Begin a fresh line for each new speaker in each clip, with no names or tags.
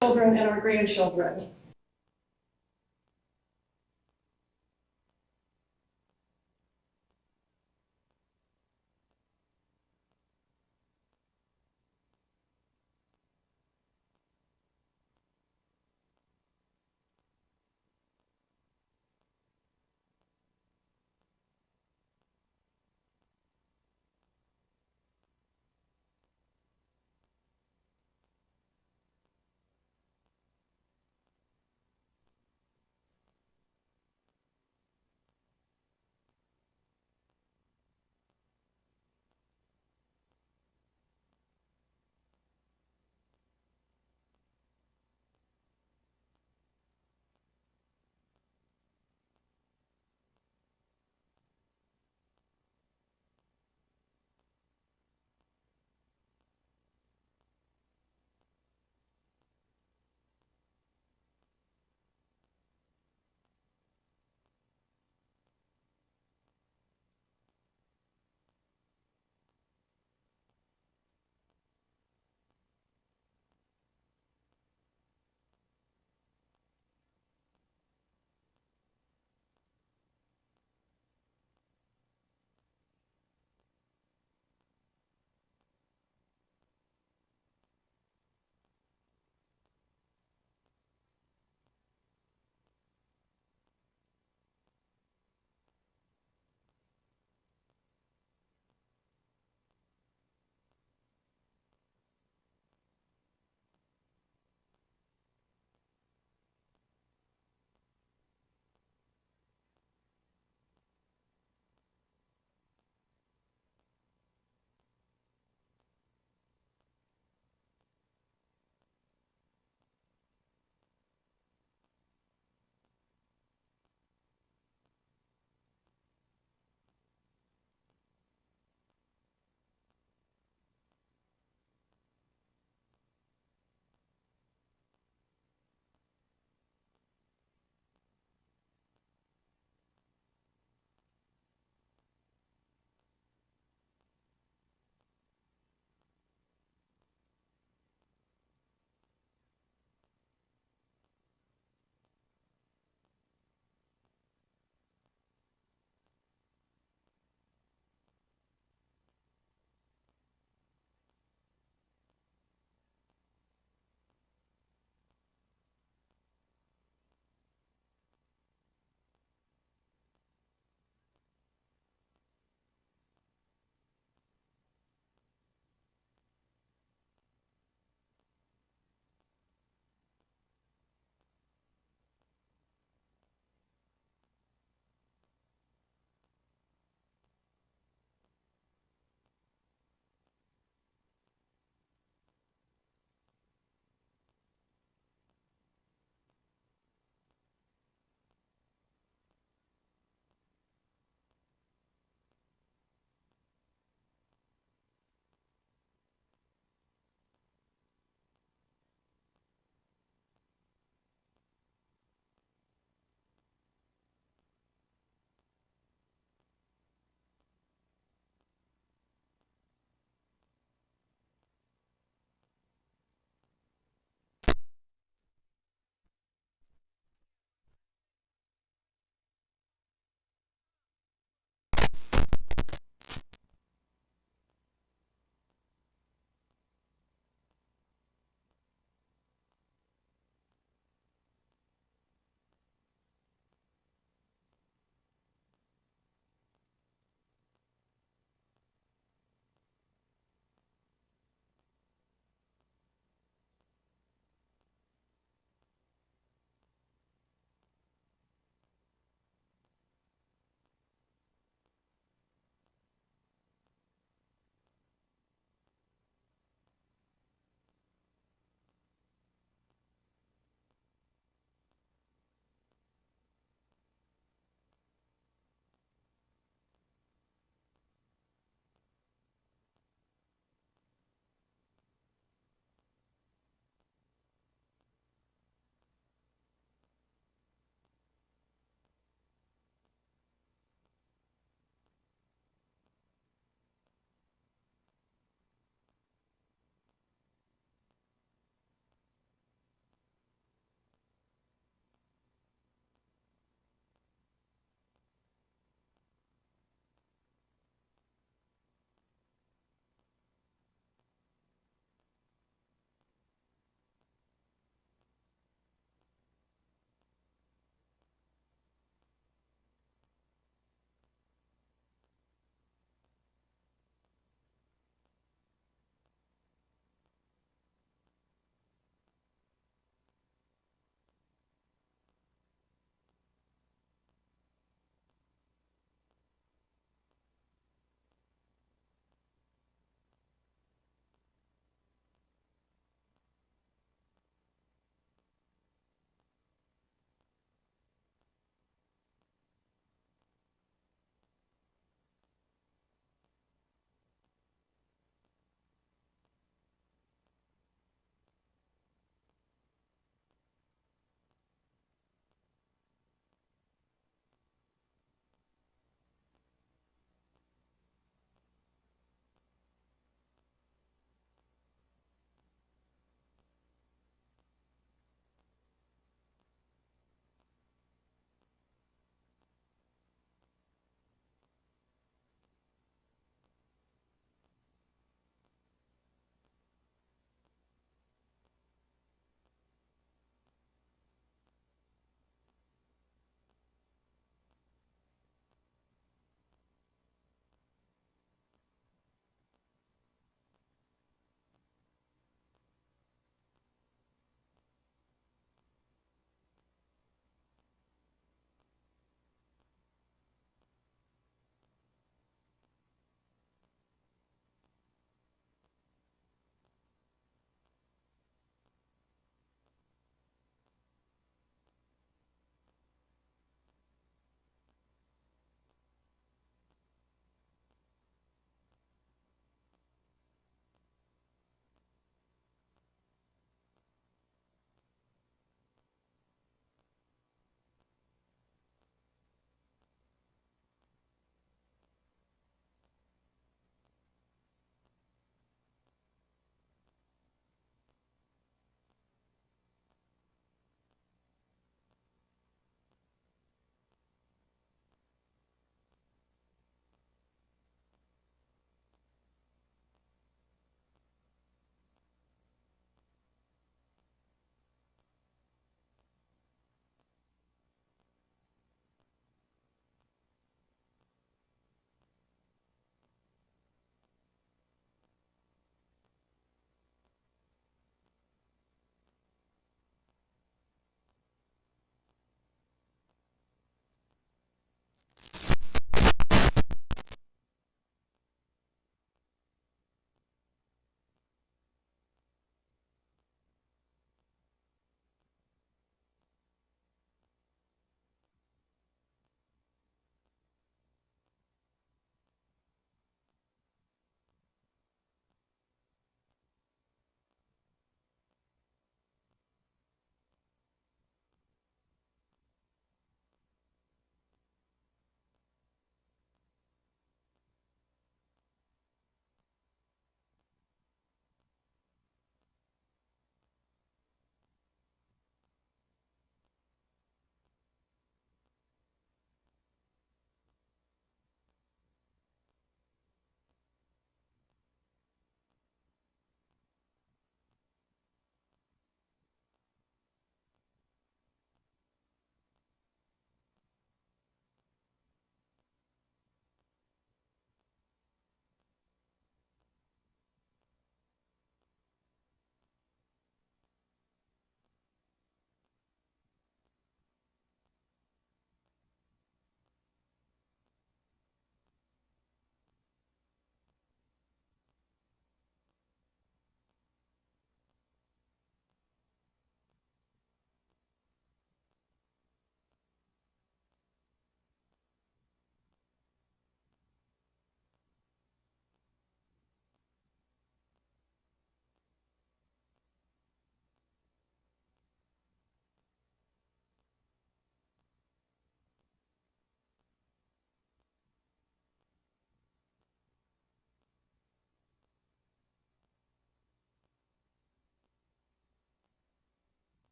children and our grandchildren.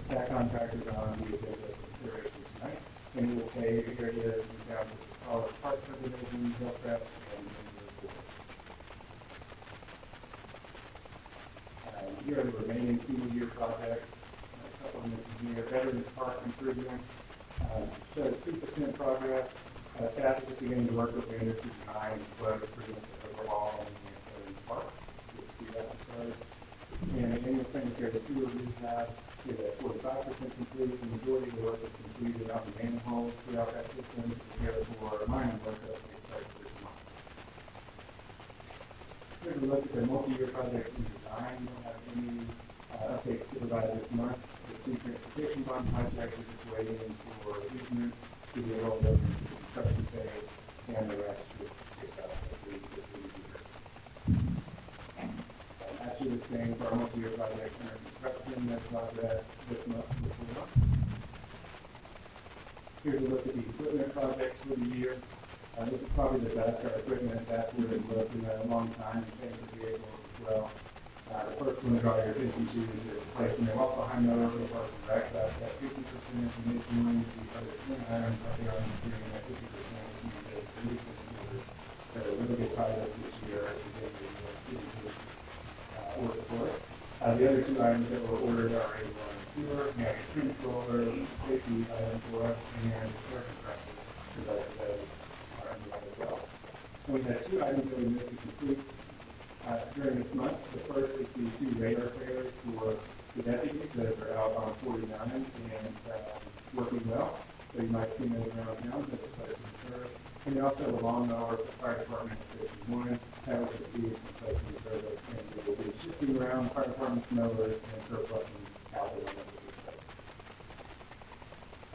That contract is on the agenda for consideration tonight, and it will pay areas in town such as College Park subdivision, Hillcrest, and Windsor Court. Here are the remaining single year projects. A couple of them here. Veterans Park improvements shows 2% progress. Staff is just beginning to work with vendors to design flow improvements overall in Veterans Park. You'll see that started. And the annual cemetery, the sewer rehab is at 45% complete. The majority of the work is completed on the manholes throughout that system to prepare for mining work that will take place this month. Here's a look at the multi-year projects in design. We don't have any updates to provide this month. The two transportation bond projects are just waiting for easements to be rolled over into the construction phase, and the rest should pick up as we get through the year. Actually, the same for our multi-year project under construction. That's progress this month before month. Here's a look at the equipment projects for the year. This is probably the best our equipment that's where we've looked in a long time, and same for vehicles as well. The first one to draw your attention to is the replacement of walk behind mower for the park and rec. That's at 50% in mid-June. The other 10 items are here on the screen at 50%, which means that the new consumers that are really good progress this year as we get the work for it. The other two items that were ordered are a water and sewer, and a controller, safety item for us, and a air compressor. So both of those are underway as well. And we had two items that we missed to complete during this month. The first is the two radar trailers for the deputies that are out on 49 and working well. So you might see those around town, but it's place in service. And we also have a lawnmower for the fire department station 1 that was received from place in service, and we will be shifting around fire department mowers and surplusing out the one that was replaced.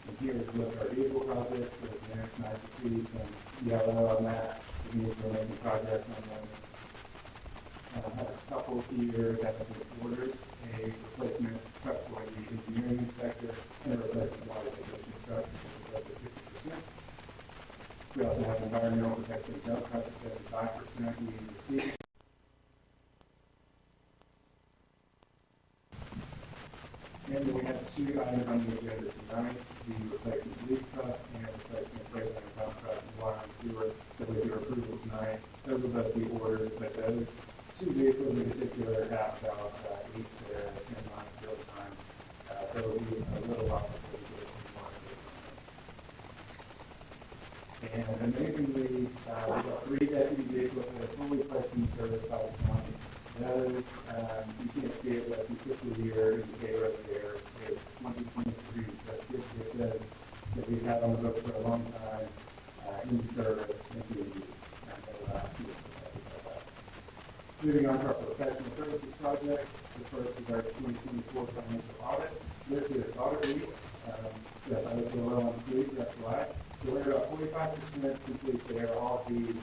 And here is look at our vehicle projects. So it's nice to see some yellow on that. We need to make progress on those. I have a couple here that have been ordered, a replacement truck for the engineering inspector and a replacement water technician truck, which is up to 50%. We also have environmental protection dump truck at 75% we received. And then we have two items on the agenda tonight, the replacement leaf truck and replacement Freightliner dump truck and water and sewer that we do approval tonight. Those will both be ordered, but those two vehicles in particular have about 8 to 10 months build time. So it'll be a little while before we get some more on. And amazingly, we've got 3 deputy vehicles that are fully placed in service by the county. Those, you can't see it, but the fiscal year indicator over there is 2023. That's good to get those that we've had on the books for a long time in service and being used. Moving on to our professional services projects. The first is our 2024 financial audit. This is audit week. So I look a little on sleep, that's why. So we're about 45% complete there. All the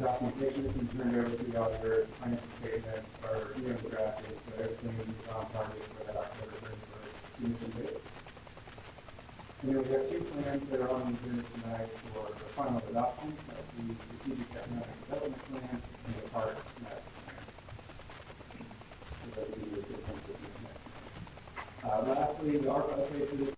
documentation has been turned over to the auditor. Financial statements are being drafted, so everything is on target for that October 31st submission date. And then we have 2 plans that are on the agenda tonight for the final adoption. That's the Strategic Economic Development Plan and the Parks Master Plan. Lastly, the ARPA update for this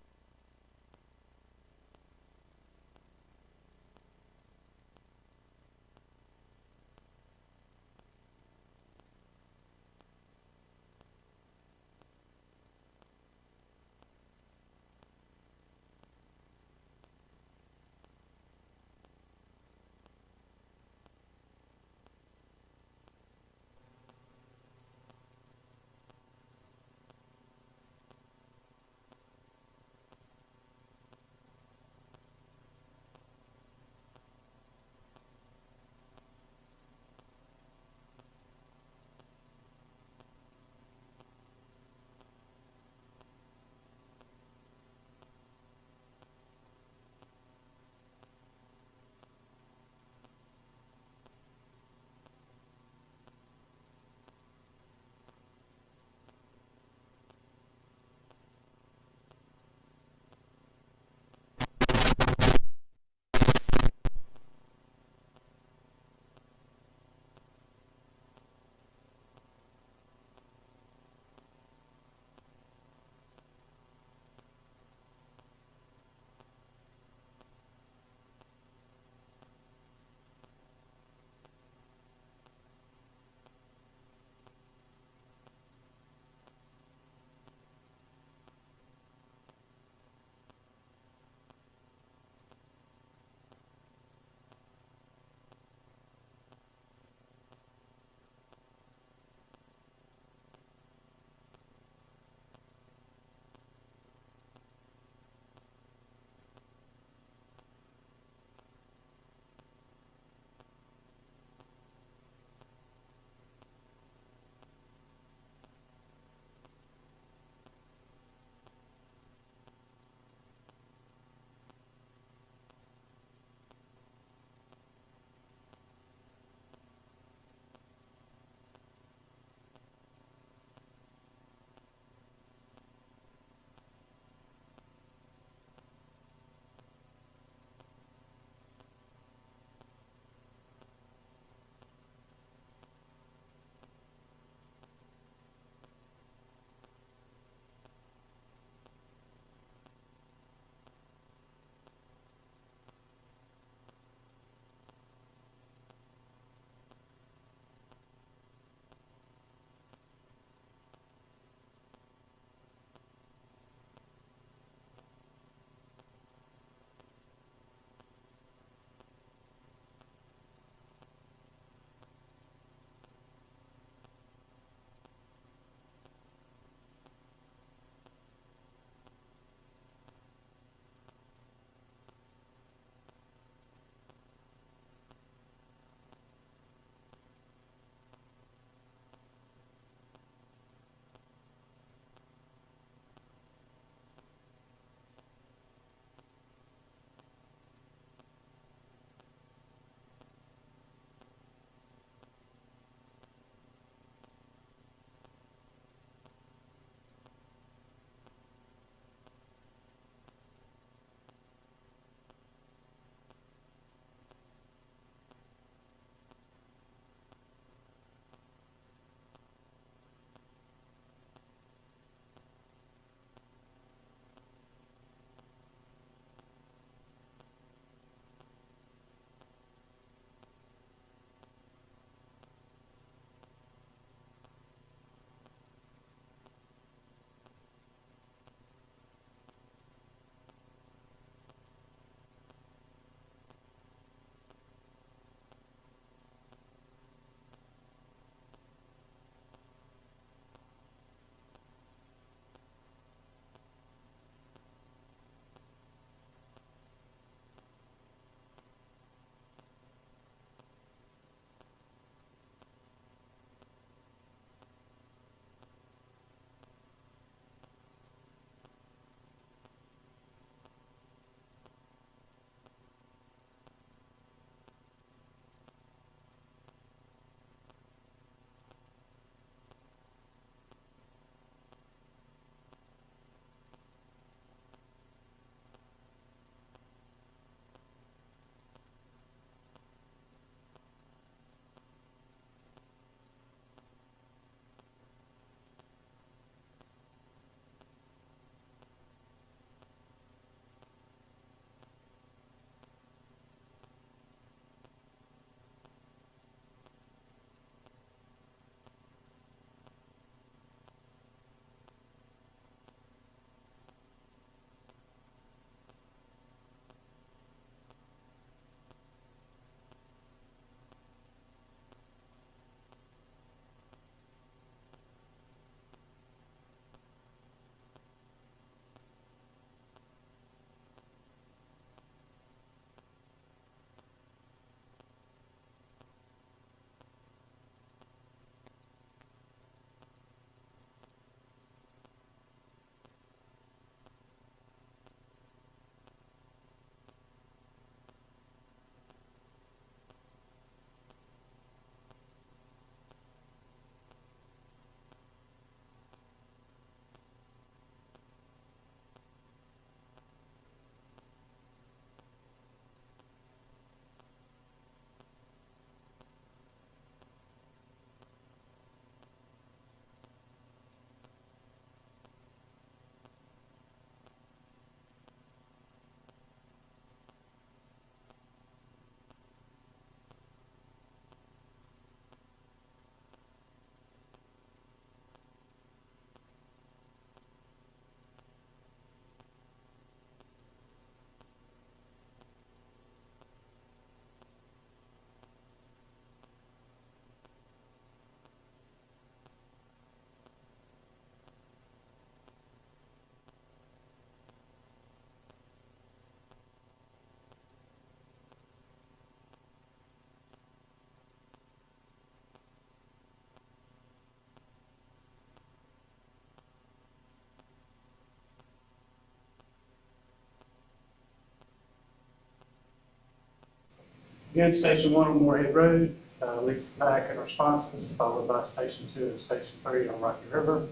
Again, Station 1 on Moorhead Road leads the pack and responses, followed by Station 2 and Station 3 on Rocky River.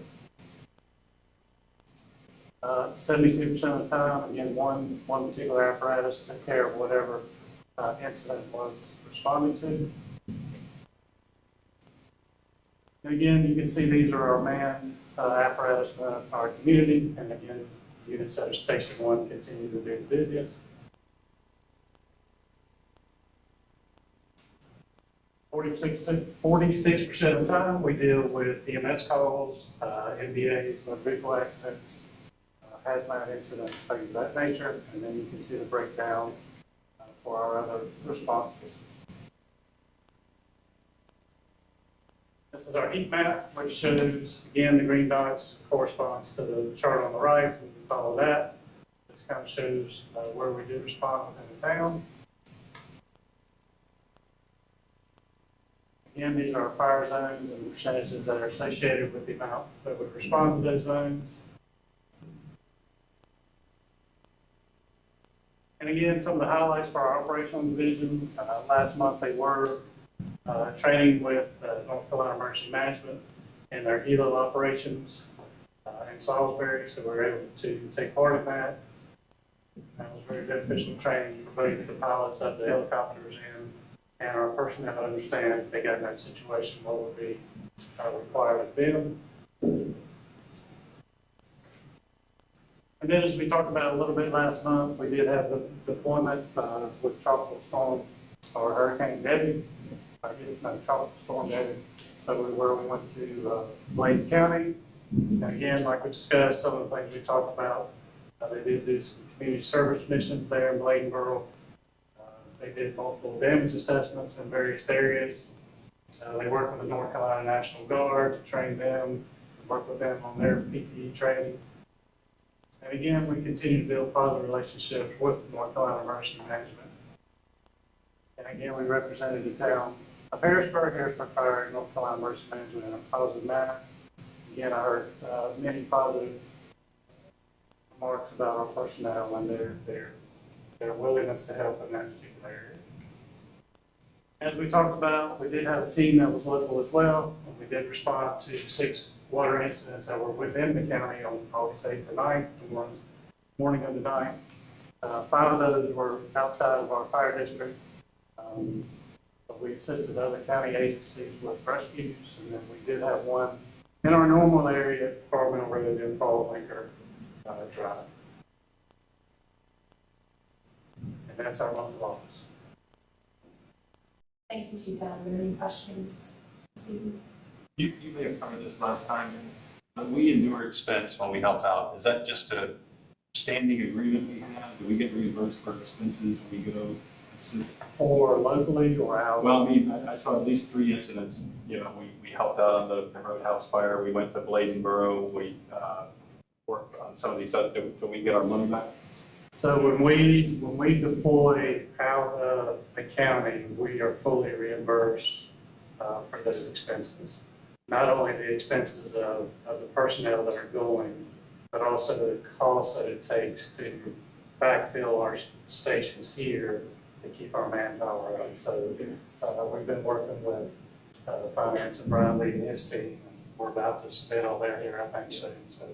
72% of the time, again, one particular apparatus took care of whatever incident was responding to. And again, you can see these are our manned apparatus in our community, and again, units at Station 1 continue to be the busiest. 46% of the time, we deal with EMS calls, MBAs, motor vehicle accidents, hazmat incidents, things of that nature, and then you can see the breakdown for our other responses. This is our heat map, which shows, again, the green dots corresponds to the chart on the right. We can follow that. This kind of shows where we do respond within the town. Again, these are our fire zones and the percentages that are associated with the amount that would respond to those zones. And again, some of the highlights for our operational division. Last month they were training with North Carolina Emergency Management in their helo operations in Salisbury, so we were able to take part in that. That was very beneficial training for both the pilots of the helicopters and our personnel to understand if they got in that situation, what would be required of them. And then, as we talked about a little bit last month, we did have the deployment with Tropical Storm or Hurricane Debbie. Tropical Storm Debbie. So we went to Bladen County. And again, like we discussed, some of the things we talked about, they did do some community service missions there in Bladenboro. They did multiple damage assessments in various areas. They worked with the North Carolina National Guard to train them, work with them on their PPE training. And again, we continue to build positive relationships with North Carolina Emergency Management. And again, we represented the town of Harrisburg Fire, and North Carolina Emergency Management in a positive manner. Again, I heard many positive remarks about our personnel and their willingness to help in that particular area. As we talked about, we did have a team that was local as well, and we did respond to 6 water incidents that were within the county on August 8th and 9th, the morning of the 9th. 5 of those were outside of our fire district. But we assisted other county agencies with rescues, and then we did have one in our normal area at Farmville Road in Fall Linker Drive. And that's our month of August.
Thank you, Chief. Are there any questions?
You may have covered this last time. When we endure expense while we help out, is that just a standing agreement we have? Do we get reimbursed for expenses when we go assist?
For locally or out?
Well, I mean, I saw at least 3 incidents. You know, we helped out on the Roadhouse fire. We went to Bladenboro. We worked on some of these. Do we get our money back?
So when we deploy out of the county, we are fully reimbursed for those expenses. Not only the expenses of the personnel that are going, but also the cost that it takes to backfill our stations here to keep our manpower up. So we've been working with finance and Brian Lee and his team. We're about to submit all that here, I think, soon. So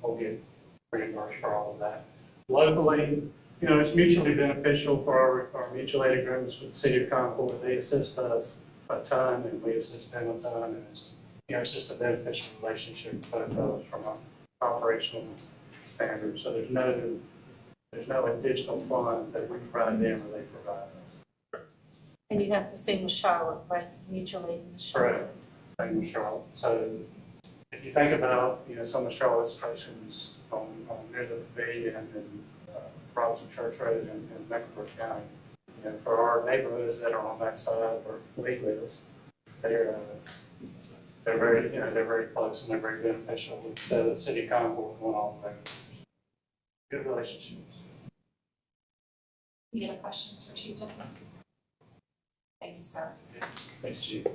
we'll get reimbursed for all of that. Locally, you know, it's mutually beneficial for our mutual aid agreements with the City of Concord. They assist us a ton, and we assist them a ton, and it's just a beneficial relationship both of us from an operational standard. So there's no additional funds that we provide them or they provide us.
And you have the same with Charlotte, right? Mutual aid in Charlotte.
Correct. Same with Charlotte. So if you think about, some of Charlotte stations on near the pavilion and Robinson Church Road in Mecklenburg County, for our neighborhoods that are on that side where Lee lives, they're very, they're very close and they're very beneficial with the City of Concord going on there. Good relationships.
Any other questions for Chief Dunn? Thank you, sir.
Thanks, Chief.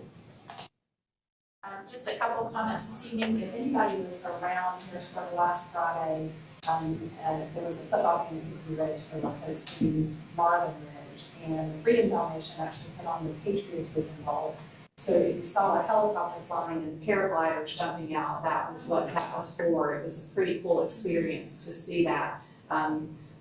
Just a couple of comments this evening. If anybody was around here for the last Friday,
There was a football game at Hickory Ridge, they were close to Marvin Ridge, and the Freedom Foundation actually put on the patriotism ball. So if you saw a helicopter flying and paragliders jumping out, that was what that was for. It was a pretty cool experience to see that.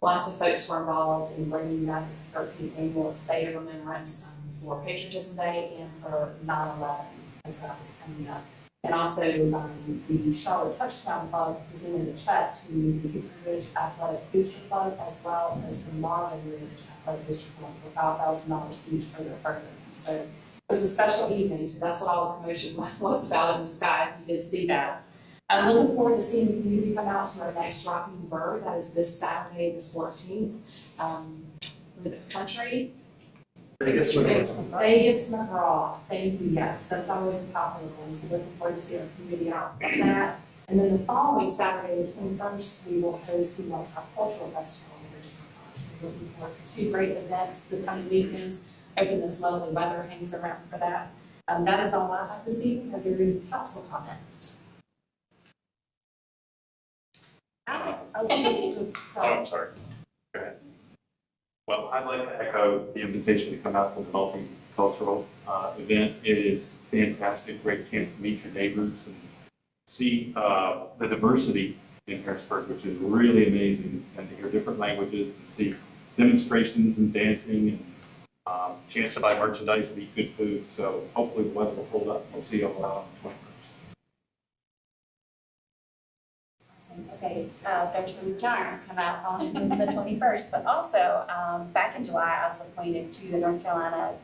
Lots of folks were involved in bringing that as the 13th annual Day of Remembrance for Patriotism Day and for 9/11 as that was coming up. And also, the Charlotte Touchdown Club presented a check to the Hickory Ridge Athletic Booster Club as well as the Marvin Ridge Athletic Booster Club for $5,000 each for their program. So it was a special evening, so that's what all the commotion was about in the sky. You did see that. I'm looking forward to seeing the community come out to our next Rocking Bird. That is this Saturday, the 14th. With its country.
Vegas
Vegas McGraw. Thank you. Yes, that's always a popular one. So looking forward to seeing our community out on that. And then the following Saturday, the 21st, we will host the Multicultural Festival in Richmond. So we're looking forward to two great events the coming weekends. Hoping this lovely weather hangs around for that. That is all I have this evening. Are there any council comments?
Oh, I'm sorry. Go ahead. Well, I'd like to echo the invitation to come out for the multicultural event. It is fantastic, great chance to meet your neighbors and see the diversity in Harrisburg, which is really amazing, and to hear different languages and see demonstrations and dancing and chance to buy merchandise and eat good food. So hopefully the weather will hold up. We'll see you all on the 21st.
Okay, there's room charm come out on the 21st, but also back in July, I was appointed to the North Carolina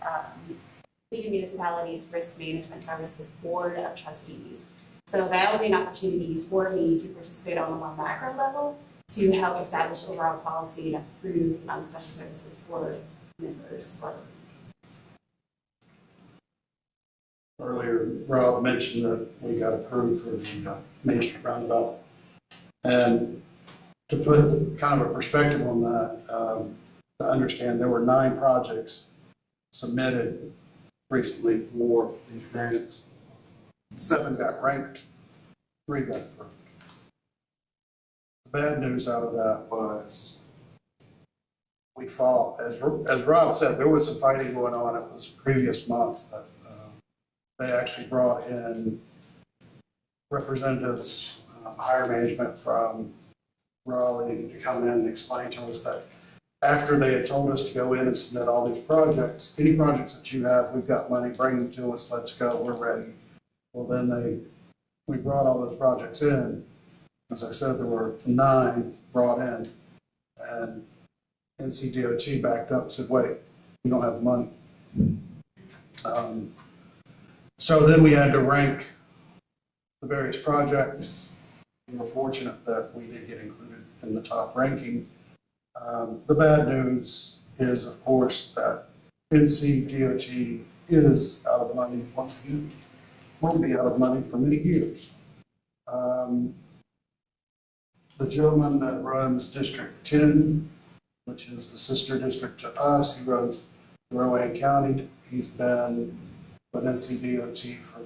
League of Municipalities Risk Management Services Board of Trustees. So that will be an opportunity for me to participate on a more macro level to help establish overall policy and approve special services for members.
Earlier, Rob mentioned that we got approved for the Main Street roundabout. And to put kind of a perspective on that, to understand there were 9 projects submitted recently for these grants. 7 got ranked, 3 got approved. The bad news out of that was we fought, as Rob said, there was some fighting going on. It was previous months that they actually brought in representatives, higher management from Raleigh to come in and explain to us that after they had told us to go in and submit all these projects, any projects that you have, we've got money, bring them to us, let's go, we're ready. Well, then we brought all those projects in. As I said, there were 9 brought in, and NCDOT backed up and said, wait, we don't have the money. So then we had to rank the various projects. We were fortunate that we did get included in the top ranking. The bad news is, of course, that NCDOT is out of money once again. Won't be out of money for many years. The gentleman that runs District 10, which is the sister district to us, he runs Rowan County. He's been with NCDOT for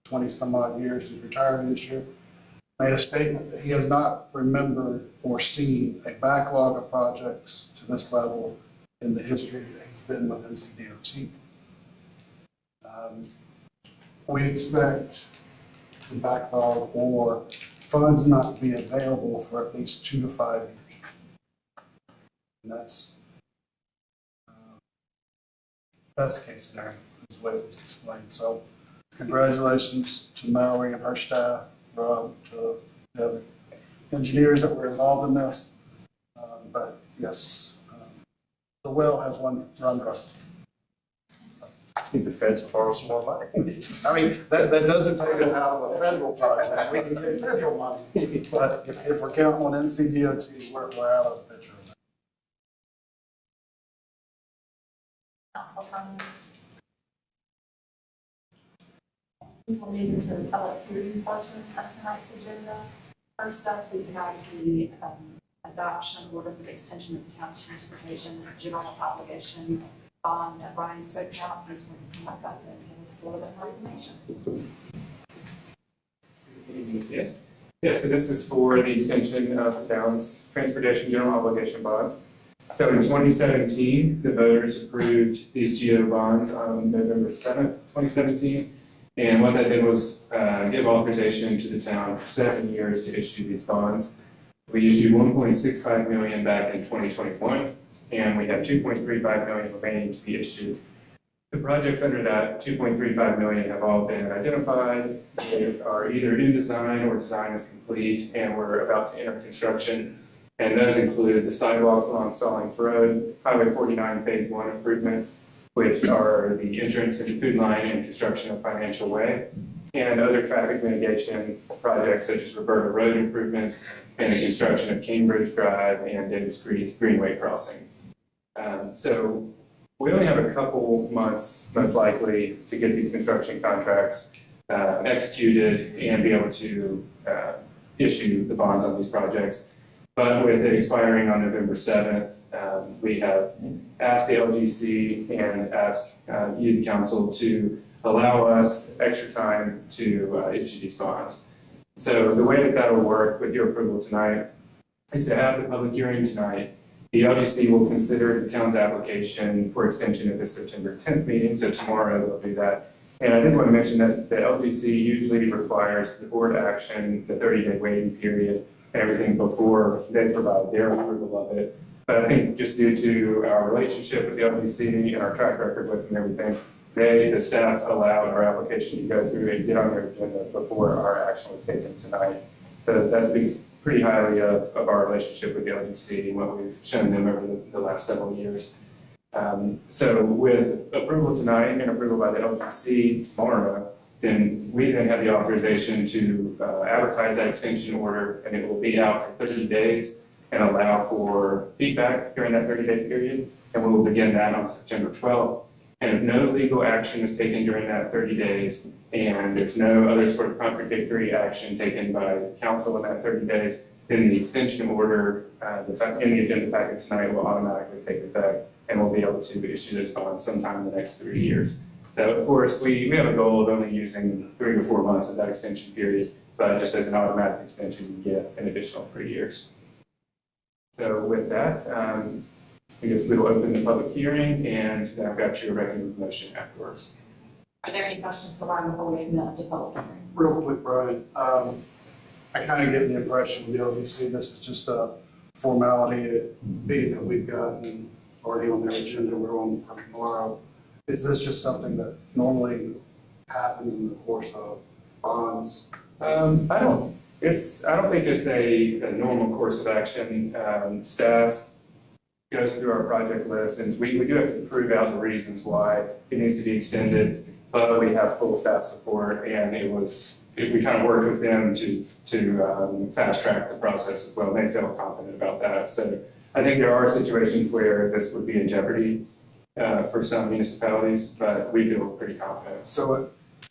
20 some odd years. He's retiring this year. Made a statement that he has not remembered or seen a backlog of projects to this level in the history that he's been with NCDOT. We expect the backlog or funds not to be available for at least 2 to 5 years. And that's best case scenario is the way it's explained. So congratulations to Mallory and her staff, Rob, to the other engineers that were involved in this. But yes, the well has run dry.
I think the feds borrow some more money.
I mean, that doesn't take us out of a federal project. We can get federal money. But if we're counting on NCDOT, we're out of the picture.
Council comments.
We will move into the public hearing portion of tonight's agenda. First up, we have the adoption of order for the extension of the county's transportation general obligation bond that Brian spoke about. He's going to come back up and give us a little bit more information.
Yes.
Yes, so this is for the extension of the town's transportation general obligation bonds. So in 2017, the voters approved these GO bonds on November 7th, 2017. And what that did was give authorization to the town for 7 years to issue these bonds. We issued 1.65 million back in 2021, and we have 2.35 million remaining to be issued. The projects under that 2.35 million have all been identified. They are either in design or design is complete, and we're about to enter construction. And those include the sidewalks along Stallings Road, Highway 49 Phase 1 improvements, which are the entrance into Food Line and construction of Financial Way, and other traffic mitigation projects such as Roberta Road improvements and the construction of Cambridge Drive and Davis Creek Greenway crossing. So we only have a couple months, most likely, to get these construction contracts executed and be able to issue the bonds on these projects. But with it expiring on November 7th, we have asked the LGC and asked you, the council, to allow us extra time to issue these bonds. So the way that that will work with your approval tonight is to have the public hearing tonight. The LGC will consider the town's application for extension at the September 10th meeting, so tomorrow they'll do that. And I did want to mention that the LGC usually requires the board action, the 30-day waiting period, and everything before they provide their approval of it. But I think just due to our relationship with the LGC and our track record with them and everything, the staff allowed our application to go through and get on their agenda before our action was taken tonight. So that speaks pretty highly of our relationship with the LGC and what we've shown them over the last several years. So with approval tonight and approval by the LGC tomorrow, then we then have the authorization to advertise that extension order, and it will be out for 30 days and allow for feedback during that 30-day period. And we will begin that on September 12th. And if no legal action is taken during that 30 days, and there's no other sort of contradictory action taken by the council in that 30 days, then the extension order that's in the agenda packet tonight will automatically take effect, and we'll be able to issue those bonds sometime in the next 3 years. So of course, we have a goal of only using 3 to 4 months of that extension period, but just as an automatic extension, you get an additional 3 years. So with that, I guess we will open the public hearing, and then I've got your recommended motion afterwards.
Are there any questions for Brian before we move to public hearing?
Real quick, Brian, I kind of get the impression with the LGC, this is just a formality, being that we've gotten already on their agenda, we're on for tomorrow. Is this just something that normally happens in the course of bonds?
I don't think it's a normal course of action. Staff goes through our project list, and we do have to prove out the reasons why it needs to be extended, but we have full staff support, and we kind of worked with them to fast track the process as well. They felt confident about that. So I think there are situations where this would be in jeopardy for some municipalities, but we feel pretty confident.
So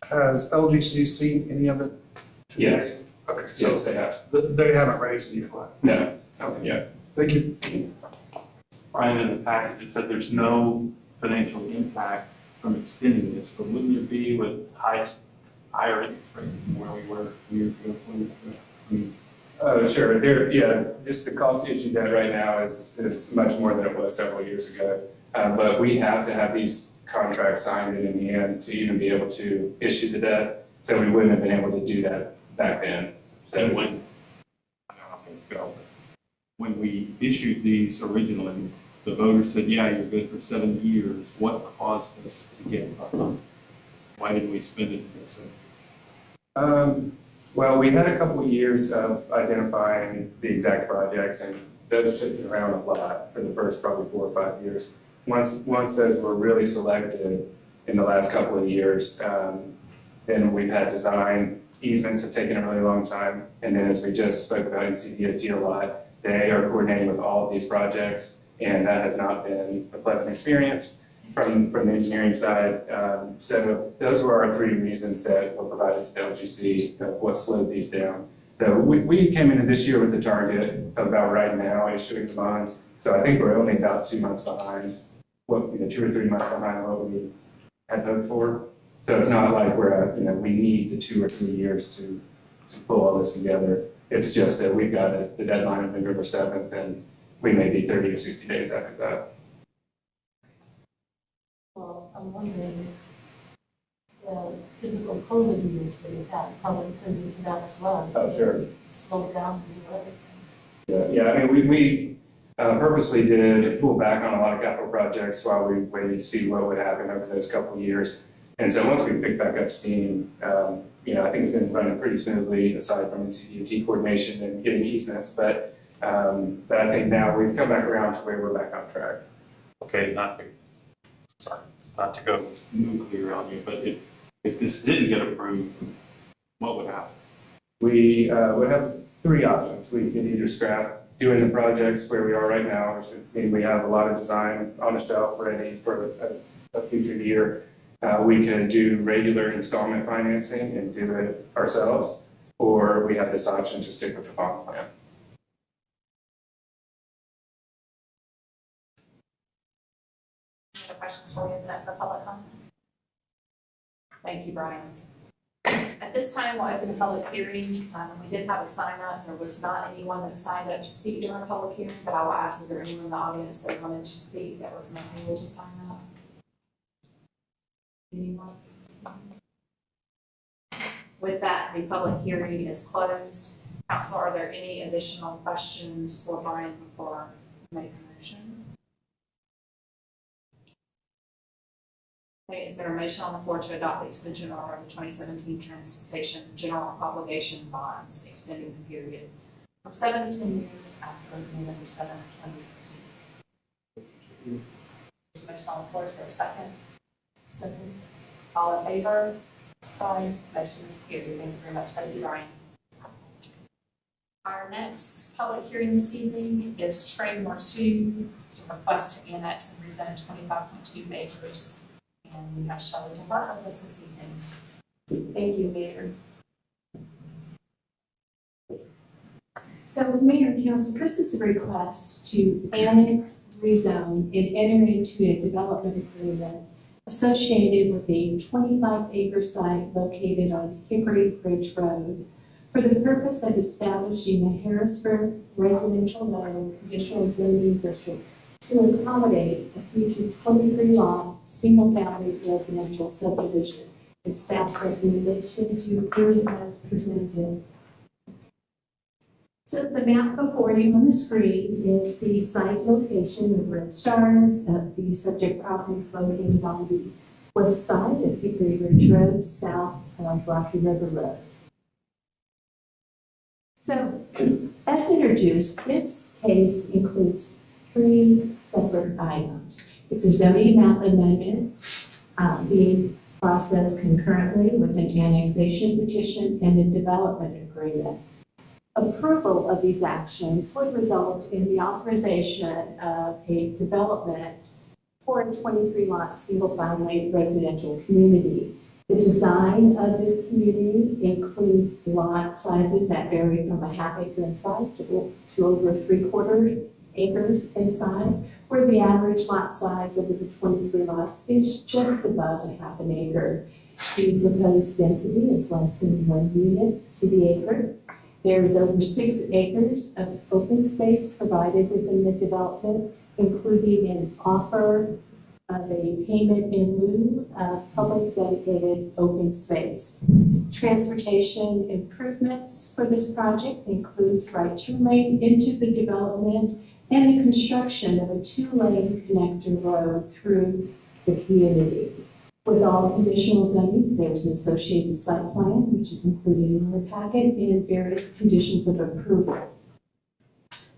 has LGC seen any of it?
Yes.
Okay, so
Yes, they have.
they haven't raised any flag?
No.
Okay.
Yeah.
Thank you.
Brian, in the package, it said there's no financial impact from extending this, but wouldn't there be with higher interest rates than where we were 2 years ago, 4 years ago? I mean,
Oh, sure. Just the cost to issue debt right now is much more than it was several years ago. But we have to have these contracts signed in the end to even be able to issue the debt. So we wouldn't have been able to do that back then.
and when, I don't know how things go, but when we issued these originally, the voters said, yeah, you're good for 7 years. What caused us to get our money? Why didn't we spend it this way?
Well, we had a couple of years of identifying the exact projects, and those shifted around a lot for the first probably 4 or 5 years. Once those were really selected in the last couple of years, then we've had design. Easements have taken a really long time, and then as we just spoke about in CDOT a lot, they are coordinating with all of these projects, and that has not been a pleasant experience from the engineering side. So those were our 3 reasons that were provided to the LGC of what slowed these down. So we came into this year with the target of about right now issuing the bonds. So I think we're only about 2 months behind, 2 or 3 months behind what we had hoped for. So it's not like we're at, we need the 2 or 3 years to pull all this together.
It's just that we've got the deadline of November 7th, and we may be 30 or 60 days after that.
Well, I'm wondering, the typical COVID years that we've had probably could into that as well.
Oh, sure.
Slow down and do other things.
Yeah, I mean, we purposely did pull back on a lot of capital projects while we waited to see what would happen over those couple of years. And so once we pick back up steam, I think it's been running pretty smoothly aside from NCDOT coordination and getting easements. But I think now we've come back around to where we're back on track.
Okay, not to go nuclear on you, but if this didn't get approved, what would happen?
We would have three options. We could either scrap doing the projects where we are right now, which would mean we have a lot of design on the shelf ready for a future year. We could do regular installment financing and do it ourselves, or we have this option to stick with the bond plan.
Any other questions for you for public comment? Thank you, Brian. At this time, we'll open a public hearing. We did have a sign up. There was not anyone that signed up to speak during a public hearing, but I will ask, is there anyone in the audience that wanted to speak that was not able to sign up? Anyone? With that, the public hearing is closed. Council, are there any additional questions for Brian before I make the motion? Okay, is there a motion on the floor to adopt the extension order of the 2017 transportation general obligation bonds, extending the period from 7 to 10 years after November 7th, 2017? There's a motion on the floor, is there a second? Second. All in favor? Aye. Motion is carried. Thank you very much. Thank you, Brian. Our next public hearing this evening is Traymore 2. It's a request to annex and rezone 25.2 acres. And we have Shelley DeHart with us this evening.
Thank you, Mayor. So, Mayor and Council, this is a request to annex, rezone, and enter into a development agreement associated with a 25-acre site located on Hickory Ridge Road for the purpose of establishing a Harrisburg residential loan conditional zoning district to accommodate a future 23-lot single-family residential subdivision. The staff's recommendation to approve as presented. So the map before you on the screen is the site location with red stars of the subject properties located on the west side of Hickory Ridge Road, south of Rocky River Road. So, as introduced, this case includes 3 separate items. It's a zoning map amendment being processed concurrently with an annexation petition and a development agreement. Approval of these actions would result in the authorization of a development for a 23-lot single-family residential community. The design of this community includes lot sizes that vary from a ½ acre in size to over 3/4 acres in size, where the average lot size of the 23 lots is just above a ½ an acre. The proposed density is less than 1 unit to the acre. There's over 6 acres of open space provided within the development, including an offer of a payment in lieu of public dedicated open space. Transportation improvements for this project includes right turn lane into the development and the construction of a 2-lane connector road through the community. With all conditional zonings, there's an associated site plan, which is included in your packet, and various conditions of approval.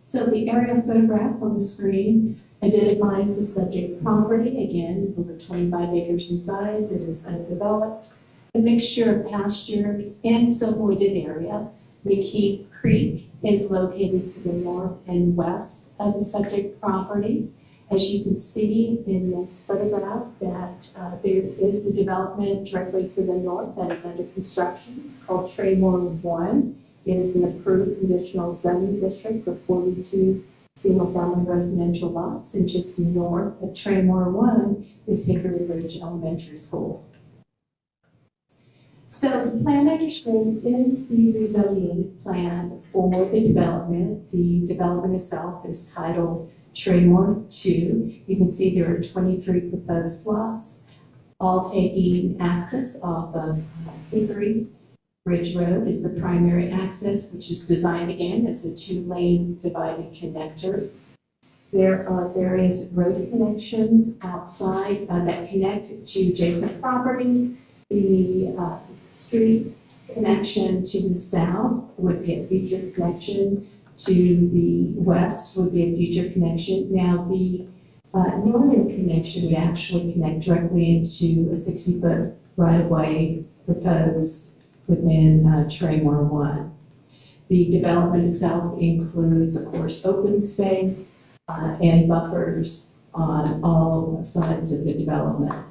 So the aerial photograph on the screen identifies the subject property, again, over 25 acres in size. It is undeveloped, a mixture of pastured and subwooded area. McKee Creek is located to the north and west of the subject property. As you can see in this photograph, that there is a development directly to the north that is under construction. It's called Traymore 1. It is an approved conditional zoning district for 42 single-family residential lots, and just north of Traymore 1 is Hickory Ridge Elementary School. So the plan under screen is the rezoning plan for the development. The development itself is titled Traymore 2. You can see there are 23 proposed lots, all taking access off of Hickory Ridge Road is the primary access, which is designed again as a two-lane divided connector. There are various road connections outside that connect to adjacent properties. The street connection to the south would be a future connection. To the west would be a future connection. Now, the northern connection would actually connect directly into a 60-foot right-of-way proposed within Traymore 1. The development itself includes, of course, open space and buffers on all sides of the development.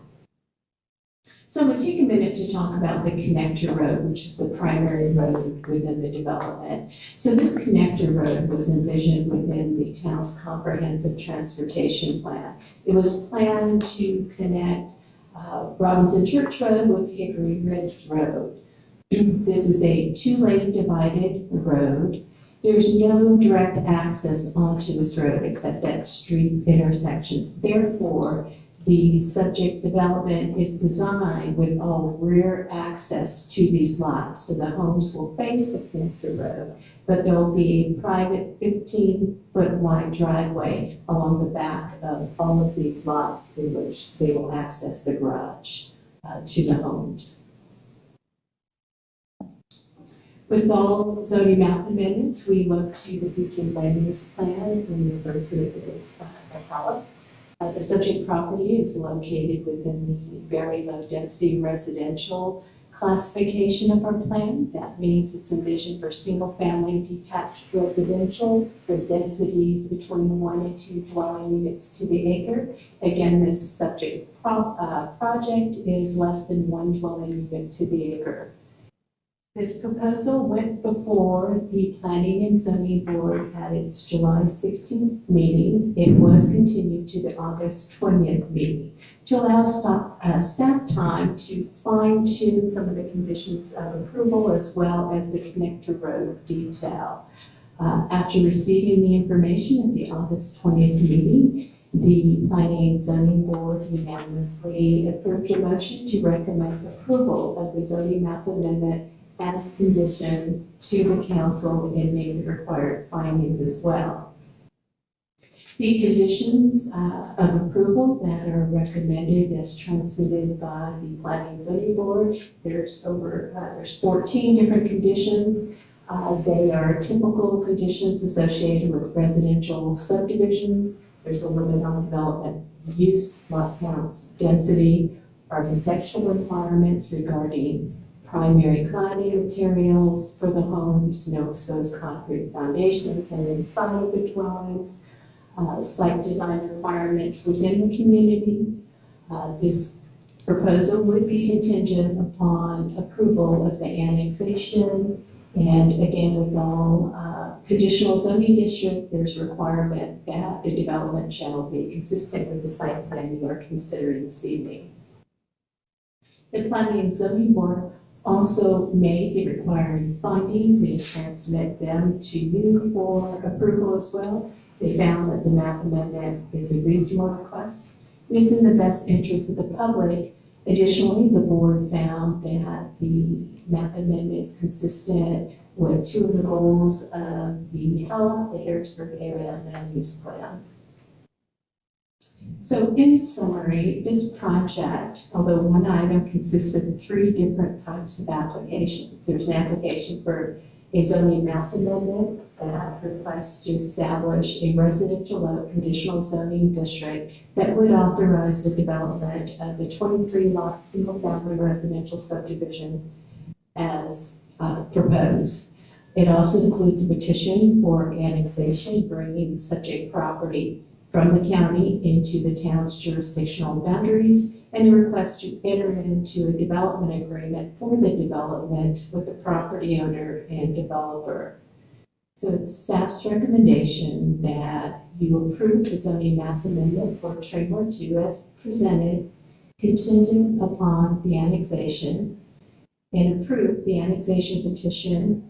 So we'll take a minute to talk about the connector road, which is the primary road within the development. So this connector road was envisioned within the town's comprehensive transportation plan. It was planned to connect Robinson Church Road with Hickory Ridge Road. This is a two-lane divided road. There's no direct access onto this road except at street intersections. Therefore, the subject development is designed with all rear access to these lots. So the homes will face the connector road, but there'll be a private 15-foot wide driveway along the back of all of these lots in which they will access the garage to the homes. With all zoning map amendments, we look to the future land use plan and refer to it as the HALA. The subject property is located within the very low density residential classification of our plan. That means it's envisioned for single family detached residential with densities between 1 and 2 dwelling units to the acre. Again, this subject project is less than 1 dwelling unit to the acre. This proposal went before the Planning and Zoning Board at its July 16th meeting. It was continued to the August 20th meeting to allow staff time to fine-tune some of the conditions of approval as well as the connector road detail. After receiving the information at the August 20th meeting, the Planning and Zoning Board unanimously approved a motion to recommend approval of the zoning map amendment as condition to the council and make the required findings as well. The conditions of approval that are recommended as transmitted by the Planning and Zoning Board, there's 14 different conditions. They are typical conditions associated with residential subdivisions. There's a limit on development use, lot counts, density, architectural requirements regarding primary cladding materials for the homes, no exposed concrete foundations and inside of the dwellings, site design requirements within the community. This proposal would be contingent upon approval of the annexation. And again, with all conditional zoning district, there's a requirement that the development shall be consistent with the site plan you are considering this evening. The Planning and Zoning Board also made the required findings and transmit them to you for approval as well. They found that the map amendment is a reasonable request. It is in the best interest of the public. Additionally, the board found that the map amendment is consistent with 2 of the goals of the HALA, the Harrisburg Area Land Use Plan. So in summary, this project, although one item consists of 3 different types of applications. There's an application for a zoning map amendment that requests to establish a residential low conditional zoning district that would authorize the development of the 23-lot single-family residential subdivision as proposed. It also includes a petition for annexation, bringing the subject property from the county into the town's jurisdictional boundaries, and a request to enter into a development agreement for the development with the property owner and developer. So it's staff's recommendation that you approve the zoning map amendment for Traymore 2 as presented, contingent upon the annexation. and approve the annexation petition,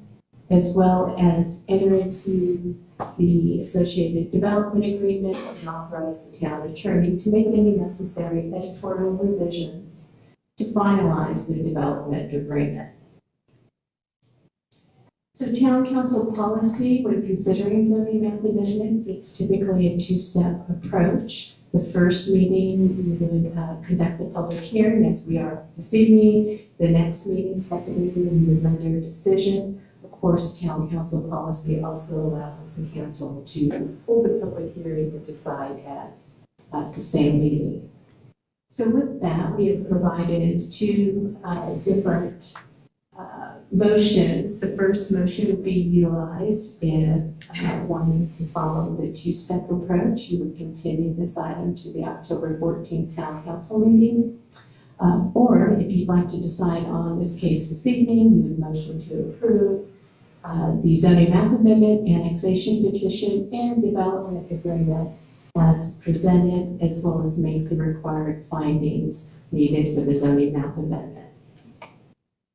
as well as enter into the associated development agreement and authorize the town attorney to make any necessary editorial revisions to finalize the development agreement. So town council policy, when considering zoning map amendments, it's typically a two-step approach. The first meeting, we would conduct a public hearing, as we are this evening. The next meeting, second meeting, we would render a decision. Of course, town council policy also allows the council to hold a public hearing and decide at the same meeting. So with that, we have provided two different motions. The first motion would be utilized if wanting to follow the two-step approach. You would continue this item to the October 14th town council meeting. Or if you'd like to decide on this case this evening, you would motion to approve the zoning map amendment, annexation petition, and development agreement as presented, as well as make the required findings needed for the zoning map amendment.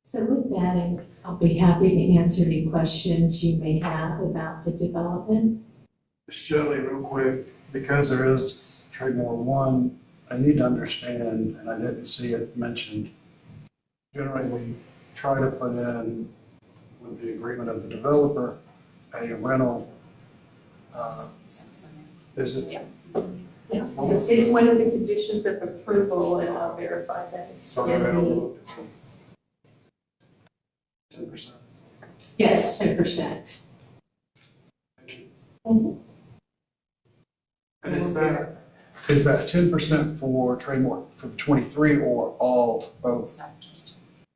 So with that, I'll be happy to answer any questions you may have about the development.
Shirley, real quick, because there is Trademore 1, I need to understand, and I didn't see it mentioned, generally we try to put in, with the agreement of the developer, a rental, is it?
Yeah. It's one of the conditions of approval, and I'll verify that it's in the.
10%.
Yes, 10%.
And is that 10% for Trademore for the 23 or all, both?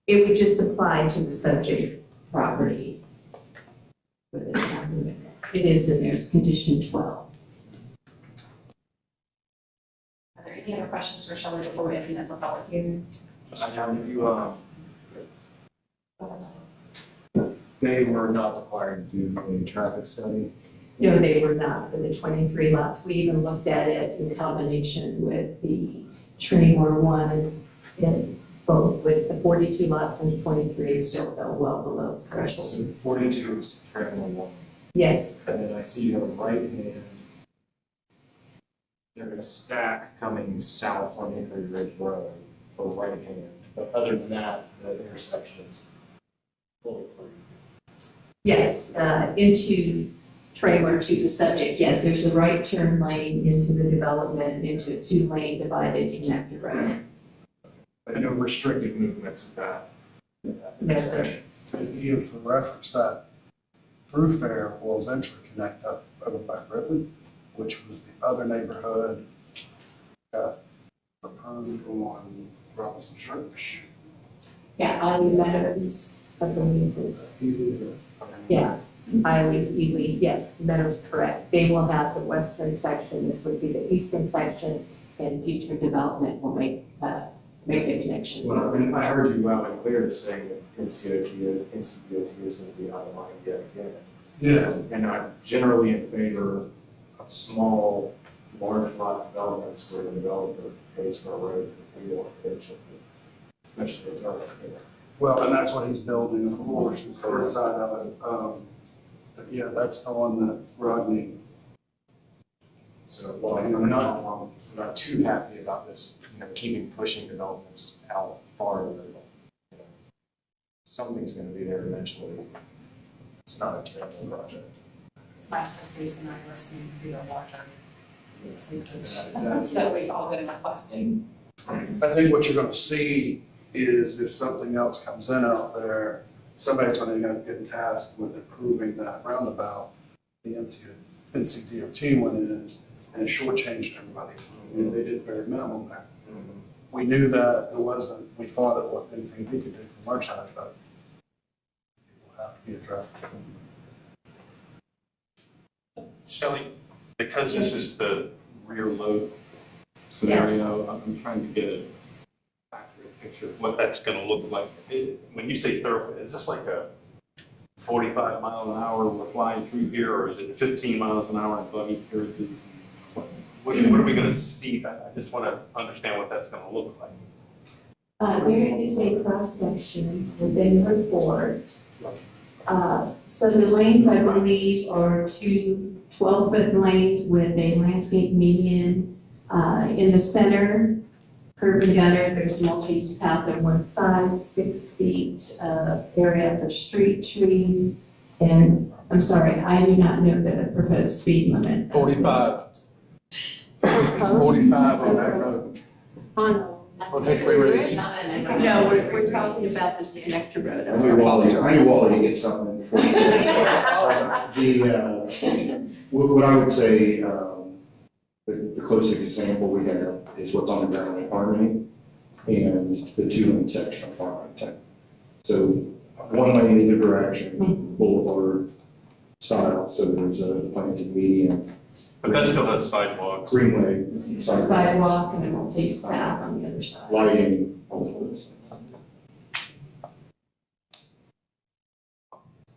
It would just apply to the subject property for this agreement. It is in there, it's condition 12.
Are there any other questions for Shelley before we open up the public hearing?
They were not required to do a traffic study.
No, they were not for the 23 lots. We even looked at it in combination with the Trademore 1 and both with the 42 lots and the 23, it still fell well below the threshold.
So 42 is Trademore 1.
Yes,
And then I see you have a right hand. They're gonna stack coming south on Hickory Ridge Road for right hand. But other than that, the intersection is fully free.
yes, into Trademore to the subject, yes, there's a right turn lane into the development, into a 2-lane divided connector road.
But no restricted movements at that
No, sir.
intersection.
And even for reference, that thoroughfare will eventually connect up over by Ridley, which was the other neighborhood got approved on Robinson Church.
Yeah, Ivy Meadows, I believe is, yeah, Ivy, yes, Meadows, correct. They will have the western section, this would be the eastern section, and future development will make a connection.
Well, and I heard you loud and clear saying that NCDOT is going to be out of line yet again.
Yeah.
And I'm generally in favor of small, large lot developments where the developer pays for a road to be more efficient, especially in North Carolina.
Well, and that's what he's building, of course, the first side of it. But yeah, that's the one that Rodney.
So, well, I'm not too happy about this, keeping pushing developments out farther. Something's going to be there eventually. It's not a terrible project.
It's nice to see somebody listening to a larger
That's-
that we've all been requesting.
I think what you're gonna see is if something else comes in out there, somebody's gonna get tasked with improving that roundabout. The NCDOT went in and shortchanged everybody. I mean, they did very minimal there. We knew that it wasn't, we thought it wasn't anything we could do from our side, but it will have to be addressed.
Shelley, because this is the rear load scenario, I'm trying to get an accurate picture of what that's gonna look like. When you say thoroughfare, is this like a 45 mile an hour we're flying through here, or is it 15 miles an hour and buggy carriages? What are we gonna see? I just wanna understand what that's gonna look like.
There is a cross-section within the report. So the lanes, I believe, are two 12-foot lanes with a landscape median. In the center, curb and gutter, there's multi-use path on one side, 6 feet of area for street trees. And I'm sorry, I do not know the proposed speed limit.
45. 45 on that road.
On,
On Hickory Ridge.
no, we're talking about this next road.
I knew Wally to get something before. What I would say, the closest example we have is what's on the ground in Harmony and the two-lane section of Farmington. So one lane either direction, boulevard style, so there's a planted median.
But that still has sidewalks.
Greenway.
Sidewalk and a multi-use path on the other side.
Lighting, all of those.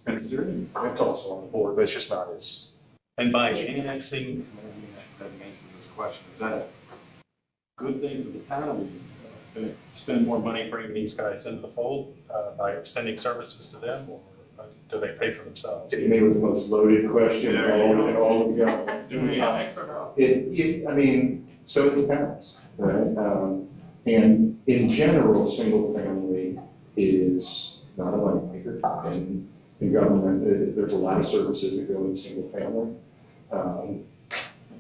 And is there any-
It's also on the board, but it's just not as.
And by annexing, that answers this question, is that a good thing for the town? Are we going to spend more money bringing these guys into the fold by extending services to them, or do they pay for themselves?
You may with the most loaded question in all of government.
Do we annex or not?
I mean, so it depends, right? And in general, single family is not a money maker. And in government, there's a lot of services that go in single family.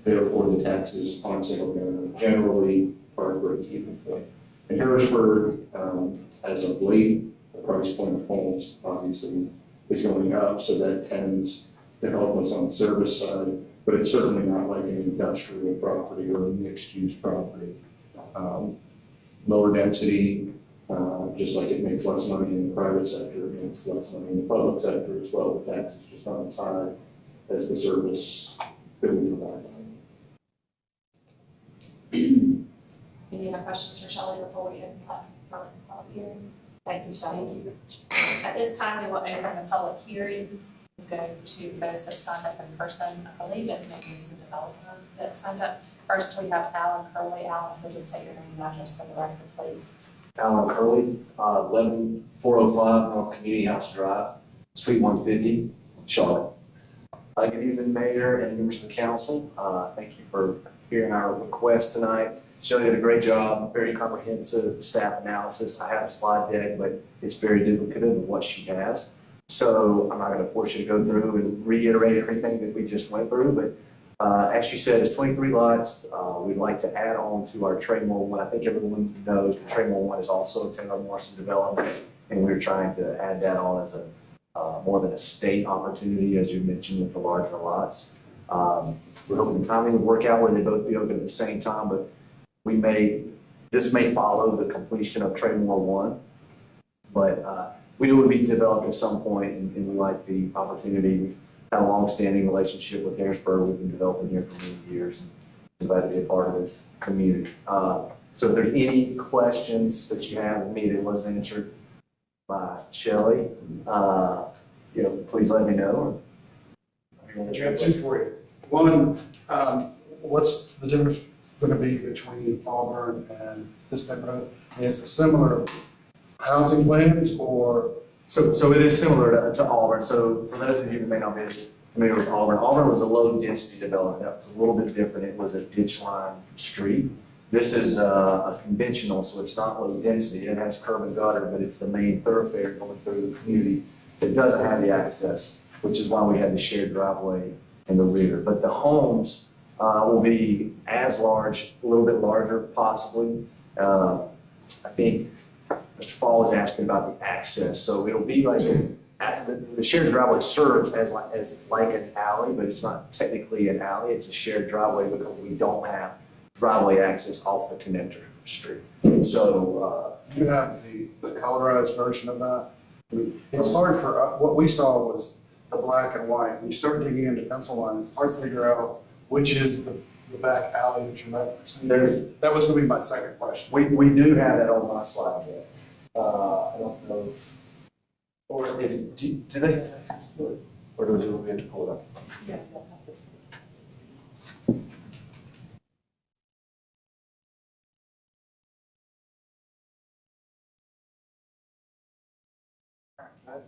Therefore, the taxes on single family generally are a break-even point. In Harrisburg, as of late, the price point of homes obviously is going up, so that tends to help us on the service side, but it's certainly not like an industrial property or a mixed-use property. Lower density, just like it makes less money in the private sector, it makes less money in the public sector as well. The tax is just not as high as the service that we provide.
Any other questions for Shelley before we open up for public hearing? Thank you, Shelley. At this time, we will open the public hearing. We'll go to those that signed up in person. I believe it is the developer that signed up. First, we have Alan Curley. Alan, would you state your name and address for the record, please?
Alan Curley, 11405 North Community House Drive, Suite 150, Charlotte. Good evening, Mayor and members of the council. Thank you for hearing our request tonight. Shelley did a great job, very comprehensive staff analysis. I have a slide deck, but it's very duplicative of what she has. So I'm not going to force you to go through and reiterate everything that we just went through, but as she said, it's 23 lots. We'd like to add on to our Traymore one. I think everyone knows the Traymore one is also a Taylor Morrison development, and we're trying to add that on as a more of an estate opportunity, as you mentioned, with the larger lots. We're hoping the timing would work out where they both be open at the same time, but this may follow the completion of Traymore one, but we knew it would be developed at some point, and we like the opportunity. We've had a long-standing relationship with Harrisburg. We've been developing here for many years, and glad to be a part of this community. So if there's any questions that you have of me that wasn't answered by Shelley, please let me know.
I got two for you. One, what's the difference going to be between Auburn and this neighborhood? Is it similar housing plans or?
So it is similar to Auburn. So for those of you who may not be as familiar with Auburn, Auburn was a low density development. That's a little bit different. It was a ditch line street. This is a conventional, so it's not low density. It has curb and gutter, but it's the main thoroughfare going through the community. It doesn't have the access, which is why we have the shared driveway in the rear. But the homes will be as large, a little bit larger possibly. I think Mr. Fall was asking about the access. So it'll be like, the shared driveway serves as like an alley, but it's not technically an alley. It's a shared driveway because we don't have driveway access off the connector street. So
you have the colorized version of that? I mean, it's hard for what we saw was the black and white. When you start digging into pencil lines, it's hard to figure out which is the back alley that you're referencing. That was going to be my second question.
we do have that on my slide deck. I don't know if, or if, do they have access to it? Or do we have to pull it up?
Yeah.
Okay,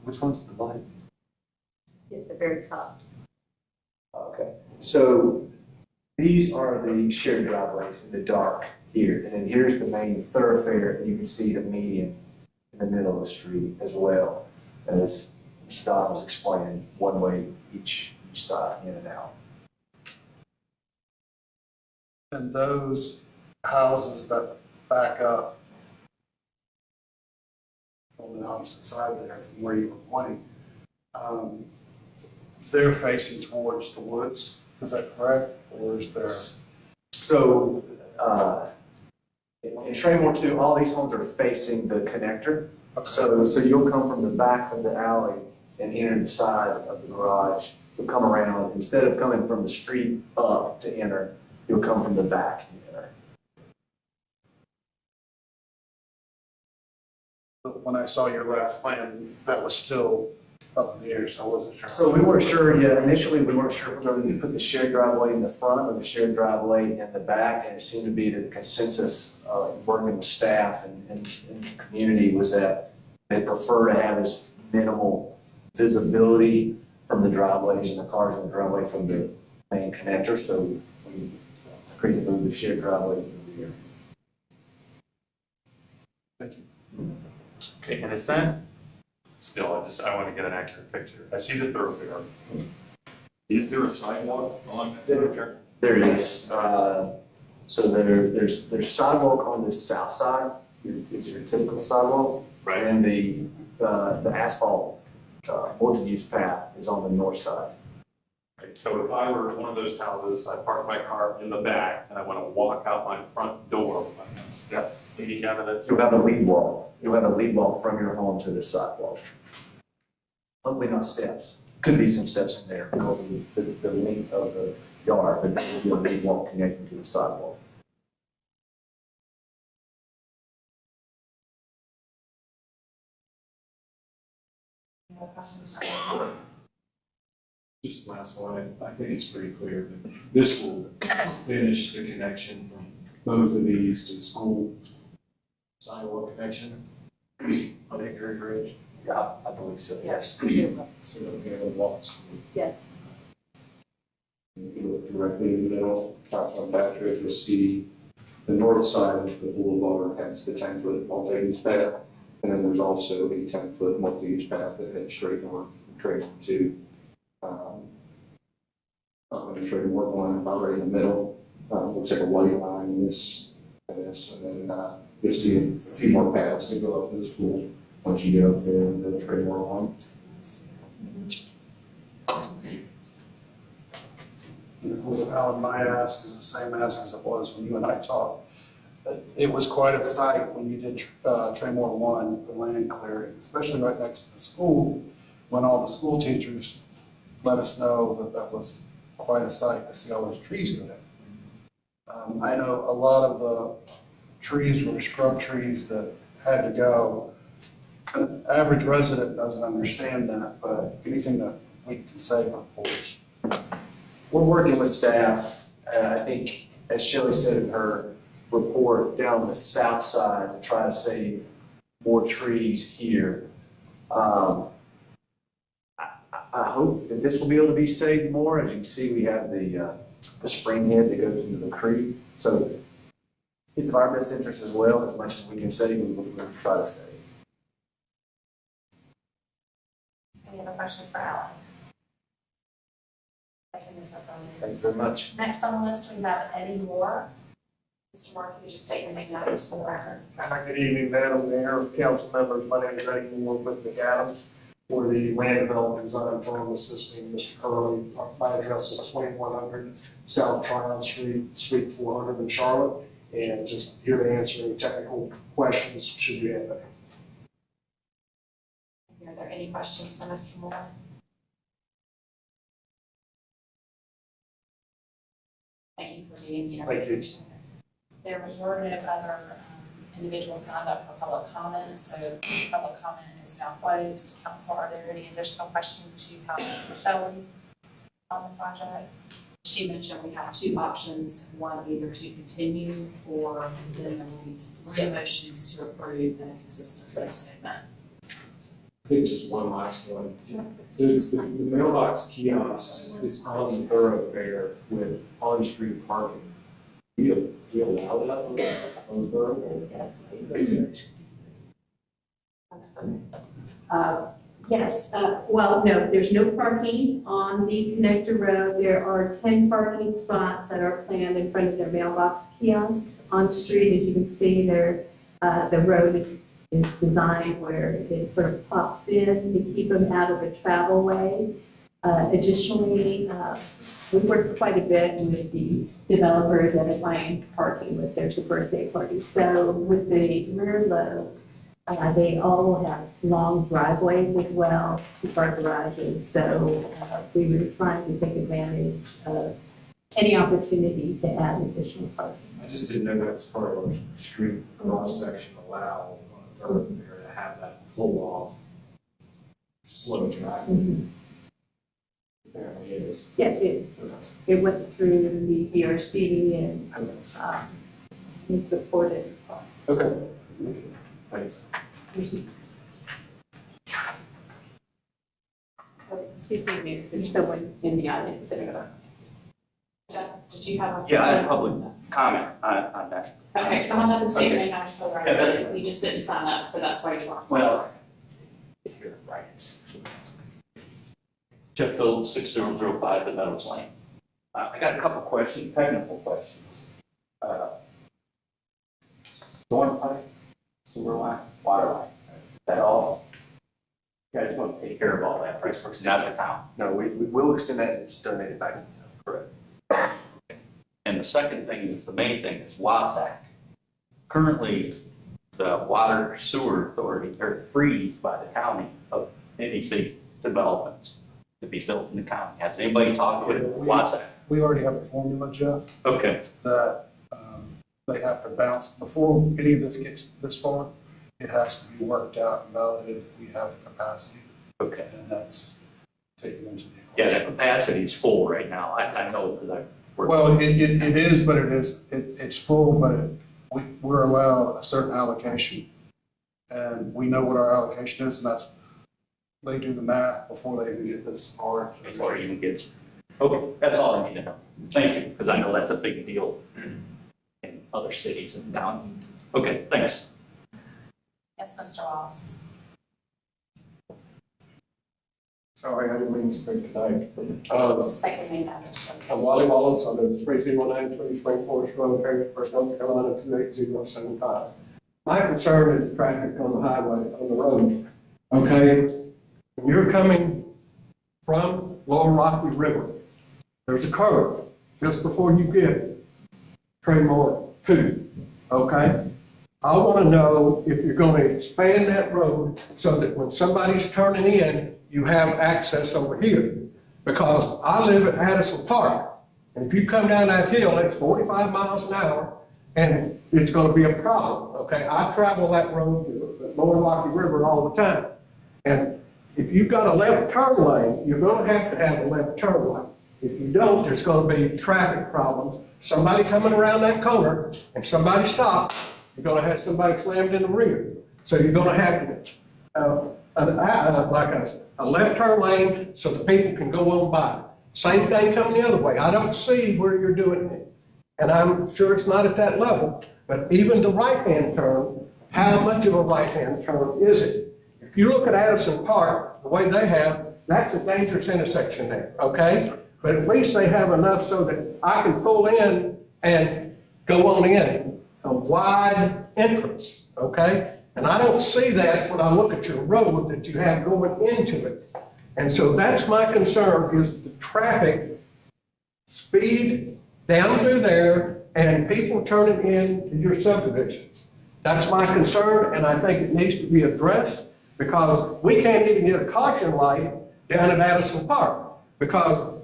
which one's the light?
At the very top.
Okay, so these are the shared driveways in the dark here, and then here's the main thoroughfare, and you can see the median in the middle of the street as well, as Mr. Don was explaining, one way each side, in and out.
And those houses that back up on the opposite side there from where you were pointing, they're facing towards the woods, is that correct? Or is there?
So, in Traymore 2, all these homes are facing the connector. So you'll come from the back of the alley and enter the side of the garage. You'll come around, instead of coming from the street up to enter, you'll come from the back and enter.
But when I saw your last plan, that was still up in the air, so I wasn't sure.
So we weren't sure, yeah, initially we weren't sure if we were going to put the shared driveway in the front or the shared driveway in the back, and it seemed to be the consensus, working with staff and the community, was that they prefer to have as minimal visibility from the driveways and the cars in the driveway from the main connector, so we agreed to move the shared driveway to the rear.
Thank you.
Okay, and is that, still, I want to get an accurate picture. I see the thoroughfare. Is there a sidewalk along that thoroughfare?
There is. So there's sidewalk on the south side. It's your typical sidewalk.
Right.
And the asphalt multi-use path is on the north side.
Right. So if I were one of those houses, I park my car in the back and I want to walk out my front door, I have steps leading out of that.
You'll have a lead wall. You'll have a lead wall from your home to the sidewalk. Hopefully not steps. Could be some steps in there because of the length of the yard, but there will be a lead wall connecting to the sidewalk.
Any other questions for Alan?
Just last one, I think it's pretty clear that this will finish the connection from both of these to the school sidewalk connection on Hickory Bridge.
Yeah, I believe so, yes.
So that we have lots.
Yes.
If you look directly in the middle, top on Patrick, you'll see the north side of the boulevard has the 10-foot multi-use path. And then there's also a 10-foot multi-use path that heads straight north from Traymore 2. I'm going to show you work one about right in the middle. Looks like a white line in this, and then you'll see a few more paths that go up to the school once you get up there in the Traymore one.
And of course, Alan, my ask is the same ask as it was when you and I talked. It was quite a sight when you did Traymore 1, the land clearing, especially right next to the school, when all the school teachers let us know that that was quite a sight to see all those trees go down. I know a lot of the trees were scrub trees that had to go. An average resident doesn't understand that, but anything that we can save, of course.
We're working with staff, I think, as Shelley said in her report, down the south side to try to save more trees here. I hope that this will be able to be saved more. As you can see, we have the spring head that goes into the creek. So it's of our best interest as well. As much as we can save, we'll try to save.
Any other questions for Alan? Thank you, Ms. O'Brien.
Thank you very much.
Next on the list, we have Eddie Moore. Mr. Moore, can you just state your name and address for the record?
Good evening, Madam Mayor, council members. My name is Eddie Moore with McAdams. For the land development design firm assisting Mr. Curley. My address is 2100 South Tryon Street, Suite 400 in Charlotte. And just here to answer any technical questions should you have any.
Are there any questions for Mr. Moore? Thank you for being here.
Thank you.
There were no other individuals signed up for public comment, so public comment is now closed. Council, are there any additional questions you have for Shelley on the project? she mentioned, we have two options, one either to continue or then there will be three motions to approve the consistency statement.
I think just one last one. The mailbox kiosks is on the thoroughfare with on-street parking. Do you allow that on the thoroughfare?
Yes, well, no, there's no parking on the connector road. There are 10 parking spots that are planned in front of their mailbox kiosks on the street. As you can see there, the road is designed where it sort of pops in to keep them out of the travel way. Additionally, we worked quite a bit with the developers at Atlantic Parking with their birthday party. So with the rear load, they all have long driveways as well to park garages. So we were trying to take advantage of any opportunity to add additional parking.
I just didn't know that's part of our street cross section allowed on a thoroughfare to have that pull off slow traffic. Apparently it is.
Yeah, it went through the DRC and we supported.
Okay. Thanks.
Excuse me, Mayor, there's someone in the audience.
Jeff, did you have a?
Yeah, I had public comment on that.
Okay, come on up and state your
Okay.
name, for the
Yeah,
record.
that's-
We just didn't sign up, so that's why you are.
Well, here, right. It's Jeff Phillips, 6005 The Meadows Lane. I got a couple questions, technical questions. Storm pipe, sewer line, water line, is that all? You guys want to take care of all that, right? It's not the town.
No, we will extend that and it's donated back to the town.
Correct. And the second thing is, the main thing is WASAC. Currently, the Water Sewer Authority, they're freed by the county of any big developments to be built in the county. Has anybody talked with WASAC?
We already have a formula, Jeff,
Okay,
that they have to bounce, before any of this gets this far, it has to be worked out and validated that we have the capacity,
okay.
and that's taken into the equation.
Yeah, the capacity is full right now. I know because I work.
Well, it is, but it's full, but we're allowed a certain allocation. And we know what our allocation is, and that's, they do the math before they even get this far.
Before it even gets, okay, that's all I need to know. Thank you, because I know that's a big deal in other cities and towns. Okay, thanks.
Yes, Mr. Wallace.
Sorry, I didn't mean to speak tonight.
Just take your name out of the.
I'm Wally Wallace, I live at 3019 Spring Forest Road, Perrysburg, North Carolina, 28075. My concern is traffic on the highway, on the road. Okay? When you're coming from Lower Rocky River, there's a curve just before you get Traymore 2, okay? I want to know if you're going to expand that road so that when somebody's turning in, you have access over here. Because I live at Addison Park, and if you come down that hill, it's 45 miles an hour, and it's going to be a problem, okay? I travel that road, the Lower Rocky River, all the time. And if you've got a left turn lane, you're going to have a left turn lane. If you don't, there's going to be traffic problems. Somebody coming around that corner, and somebody stops, you're going to have somebody slammed in the rear. So you're going to have a left turn lane so the people can go on by. Same thing coming the other way. I don't see where you're doing it. And I'm sure it's not at that level, but even the right-hand turn, how much of a right-hand turn is it? If you look at Addison Park, the way they have, that's a dangerous intersection there, okay? But at least they have enough so that I can pull in and go on in, a wide entrance, okay? And I don't see that when I look at your road that you have going into it. And so that's my concern, is the traffic speed down through there and people turning in to your subdivisions. That's my concern, and I think it needs to be addressed, because we can't even get a caution light down at Addison Park. Because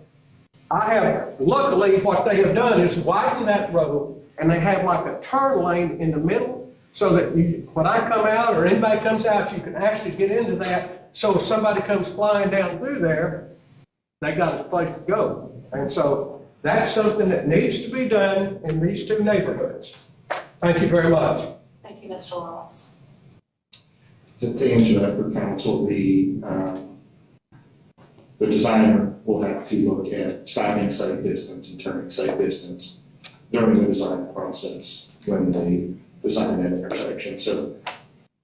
luckily what they have done is widen that road, and they have like a turn lane in the middle, so that when I come out or anybody comes out, you can actually get into that. So if somebody comes flying down through there, they got a place to go. And so That's something that needs to be done in these two neighborhoods. Thank you very much.
Thank you, Mr. Ross.
To answer that for council, the designer will have to look at stopping site distance and turning site distance during the design process when they design that intersection. So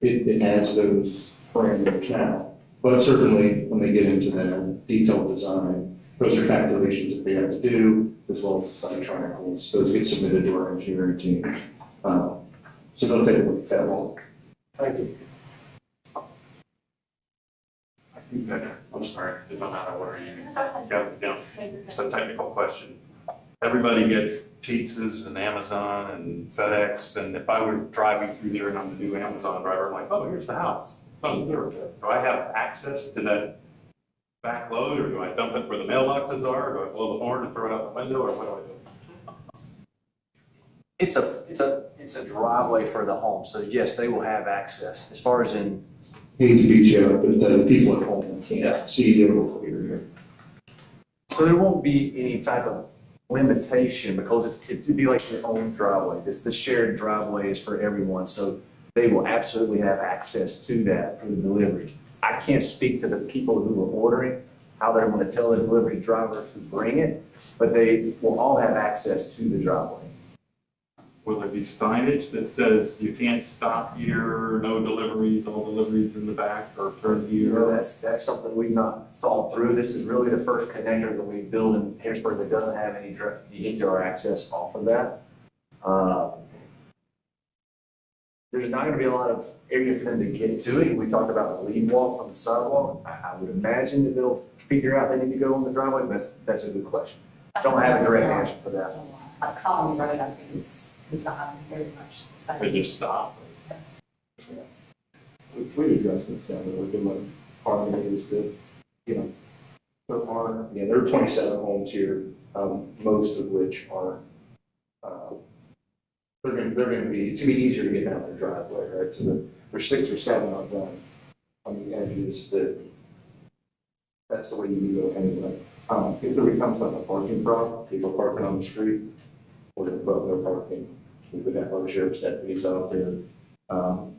it adds those parameters now. But certainly when they get into that detailed design, those are calculations that they have to do, as well as the site triangles. Those get submitted to our engineering team. So they'll take a look at that one.
Thank you.
I'm sorry if I'm out of order. Some technical question. Everybody gets pizzas and Amazon and FedEx, and if I were driving through there and I'm the new Amazon driver, I'm like, oh, here's the house. So do I have access to that back load, or do I dump it where the mailboxes are, or do I blow the horn and throw it out the window, or what do I do?
It's a driveway for the home, so yes, they will have access. As far as in,
Hate to beat you up, but the people at home can't see over here.
so there won't be any type of limitation because it'd be like their own driveway. The shared driveway is for everyone, so they will absolutely have access to that for the delivery. I can't speak to the people who are ordering, how they're going to tell the delivery driver to bring it, but they will all have access to the driveway.
Will there be signage that says you can't stop here, no deliveries, all deliveries in the back, or turn here?
That's something we've not thought through. This is really the first connector that we build in Harrisburg that doesn't have any direct vehicular access off of that. There's not going to be a lot of area for them to get to it. We talked about the lead walk from the sidewalk. I would imagine that they'll figure out they need to go on the driveway, but that's a good question. Don't have a direct answer for that.
Like Colony Road, I think is designed very much the same.
They just stop.
We address this, we're doing part of it is that, there are 27 homes here, most of which are, they're gonna be, it's gonna be easier to get down their driveway, right? So there's 6 or 7 of them on the edges that's the way you go anyway. If there becomes like a parking problem, people parking on the street, or above their parking, we would have our sheriff's deputies out there.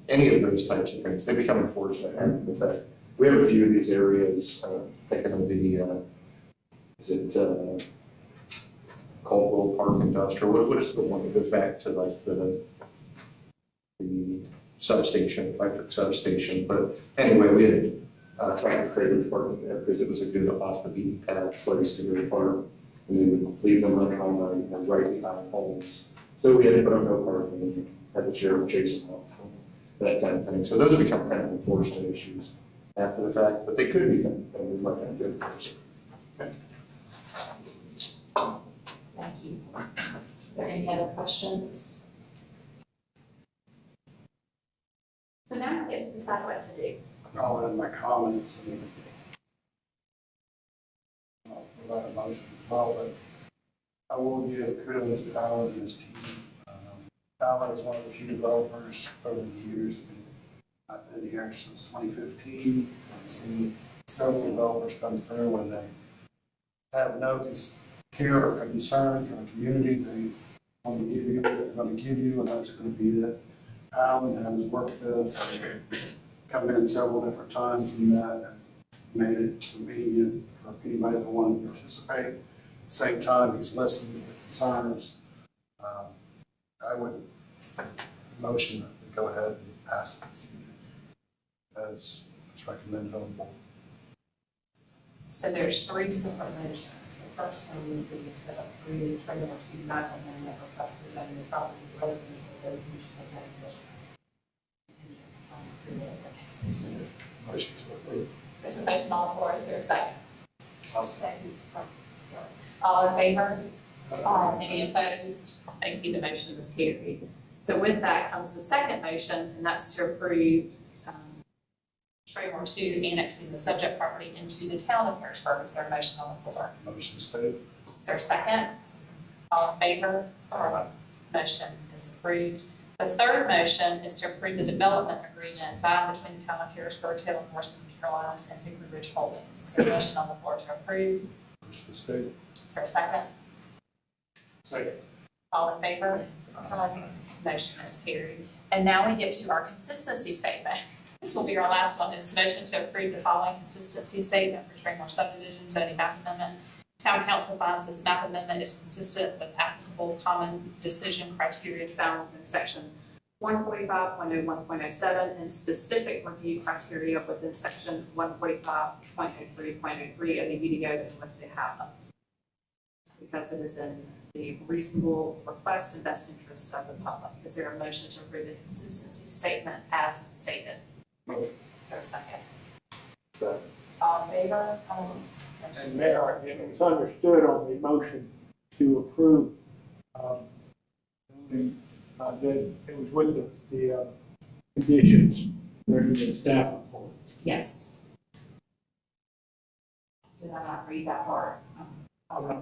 Any of those types of things, they become enforcement. And with that, we have a few of these areas, thinking of the, is it Caldwell Park Industrial? What is the one that goes back to like the substation, electric substation? But anyway, we had tractor trailers parking there because it was a good off the beaten path place to go to park. And we would leave them running all night and right behind homes. So we had to put up no parking and had the sheriff chase them off, that kind of thing. So those become kind of enforcement issues after the fact, but they could become things like that. Okay.
Thank you. Is there any other questions?
So now we get to decide what to do.
I'll add my comments and I'll provide a motion as well, but I will give kudos to Alan and his team. Alan is one of the few developers over the years. I've been here since 2015. I've seen several developers come through when they have no care or concern for the community. They want to give you what they're going to give you, and that's going to be it. Alan has worked with us, come in several different times and that, and made it convenient for anybody that wanted to participate. At the same time, he's listened to the concerns. I would motion that we go ahead and pass it this evening as it's recommended on the board.
So there's 3 separate motions. The first one would be to approve Trailer 2 Michael Mann request for zoning the property residential road commission zoning district.
Motion to approve.
There's a motion on the floor. Is there a second?
I'll
second. All in favor? Any opposed? Thank you. The motion is carried. So with that comes the second motion, and that's to approve Trailer 2 annexing the subject property into the town of Harrisburg. Is there a motion on the floor?
Motion stated.
Is there a second? All in favor? Motion is approved. The third motion is to approve the development agreement by between the town of Harrisburg, Taylor Morrison, Carolinas, and Hickory Ridge Holdings. Is there a motion on the floor to approve?
Motion stated.
Is there a second?
Second.
All in favor? Motion is carried. And now we get to our consistency statement. This will be our last one, is motion to approve the following consistency statement for Springmore subdivision zoning map amendment. Town council finds this map amendment is consistent with applicable common decision criteria found within section 145.01.07 and specific review criteria within section 145.03.03 of the UDO and with the HAPA. Because it is in the reasonable request and best interest of the public. Is there a motion to approve the consistency statement as stated? Move. Or a second? All in favor?
And Mayor, it was understood on the motion to approve, that it was with the conditions that are in the staff report.
Yes. Did I not read that part? Okay.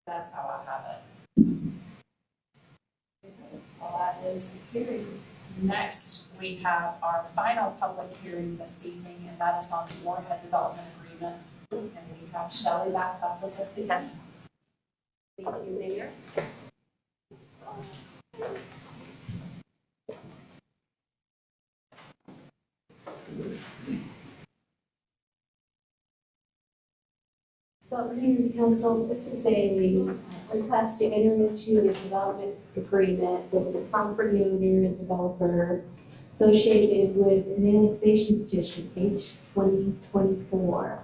That's how I have it. Well, that is carried. Next, we have our final public hearing this evening, and that is on the Moorhead Development Agreement. And we have Shelley back up with us again. Thank you, Mayor.
So, Mayor and Council, this is a request to enter into a development agreement with the property owner and developer associated with an annexation petition, H 2024.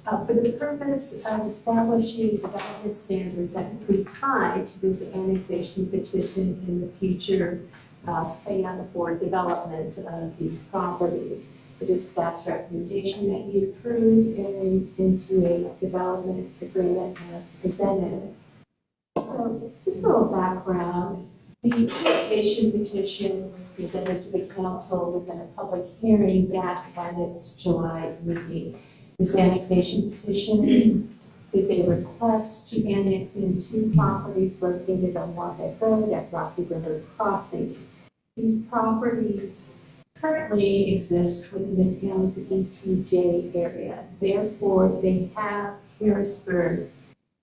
For the purpose of establishing development standards that would be tied to this annexation petition in the future plan for development of these properties. It is staff's recommendation that you approve entering into a development agreement as presented. So just a little background. The annexation petition was presented to the council within a public hearing back at its July meeting. This annexation petition is a request to annex in two properties located on Moorhead Road at Rocky River Crossing. These properties currently exist within the town's ETJ area. Therefore, they have Harrisburg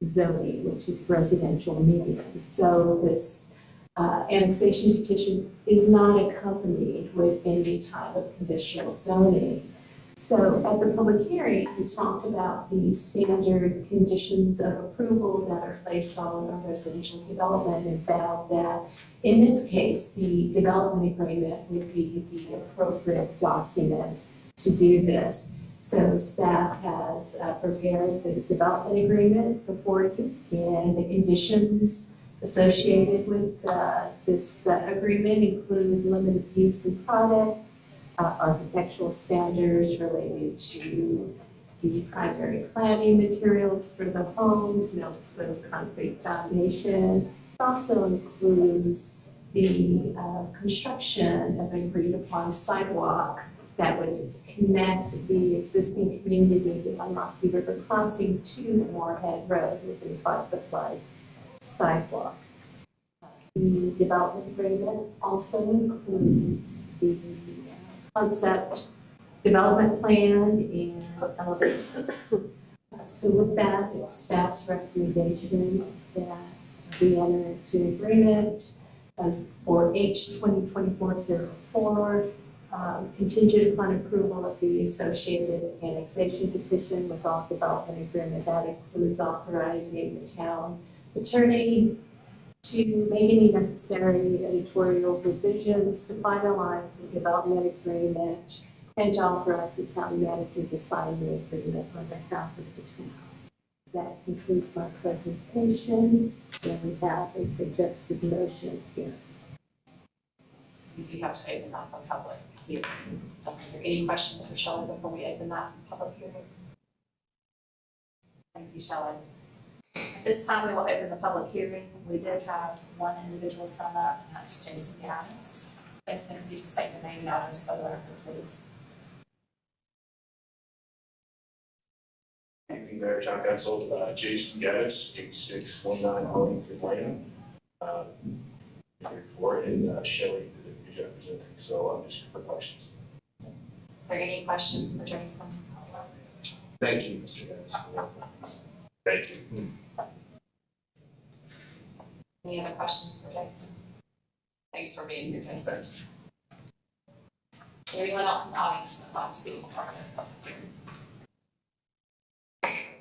zoning, which is residential medium. So this annexation petition is not accompanied with any type of conditional zoning. So at the public hearing, we talked about the standard conditions of approval that are placed on a residential development and found that in this case, the development agreement would be the appropriate document to do this. So staff has prepared the development agreement before you, and the conditions associated with this agreement include limited use and product, architectural standards related to the primary planning materials for the homes, no exposed concrete foundation. It also includes the construction of an agreed upon sidewalk that would connect the existing community on Rocky River Crossing to Moorhead Road with a 5-foot wide sidewalk. The development agreement also includes the concept development plan and elevations. So with that, it's staff's recommendation that we enter into agreement as for H 2024-04, contingent upon approval of the associated annexation petition with all development agreement. That excludes authorizing the town attorney to make any necessary editorial revisions to finalize the development agreement and to authorize the town manager to sign the agreement on behalf of the town. That concludes my presentation, and we have a suggested motion here.
So we do have to open up a public hearing. Are there any questions for Shelley before we open that public hearing? Thank you, Shelley. At this time, we will open the public hearing. We did have one individual sign up, and that's Jason Gaddis. Jason, if you just take the name and address for the record, please.
Thank you, Mayor, Town Council, Jason Gaddis, 8619 Arlington Lane. Here for it, and Shelley did a good job presenting, so I'm just here for questions.
Are there any questions for Jason?
Thank you, Mr. Gaddis. Thank you.
Any other questions for Jason? Thanks for being here, Jason. Anyone else in the audience that wants to speak on the public hearing?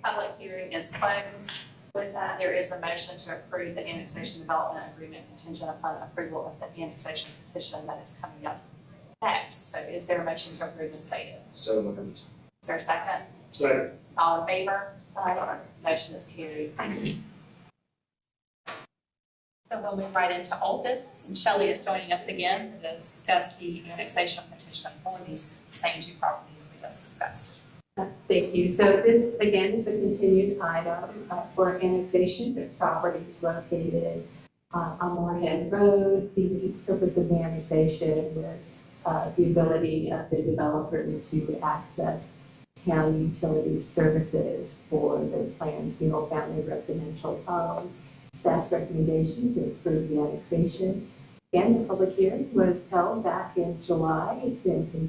Public hearing is closed. With that, there is a motion to approve the annexation development agreement contingent upon approval of the annexation petition that is coming up next. So is there a motion to approve the stated?
So moved.
Is there a second?
Second.
All in favor? Aye. Motion is carried. Thank you. So we'll move right into old business, and Shelley is joining us again to discuss the annexation petition for these same two properties we just discussed.
Thank you. So this, again, is a continued item for annexation of properties located on Moorhead Road. The purpose of the annexation was the ability of the developer to access county utility services for the planned single-family residential homes. Staff's recommendation to approve the annexation. Again, the public hearing was held back in July. It's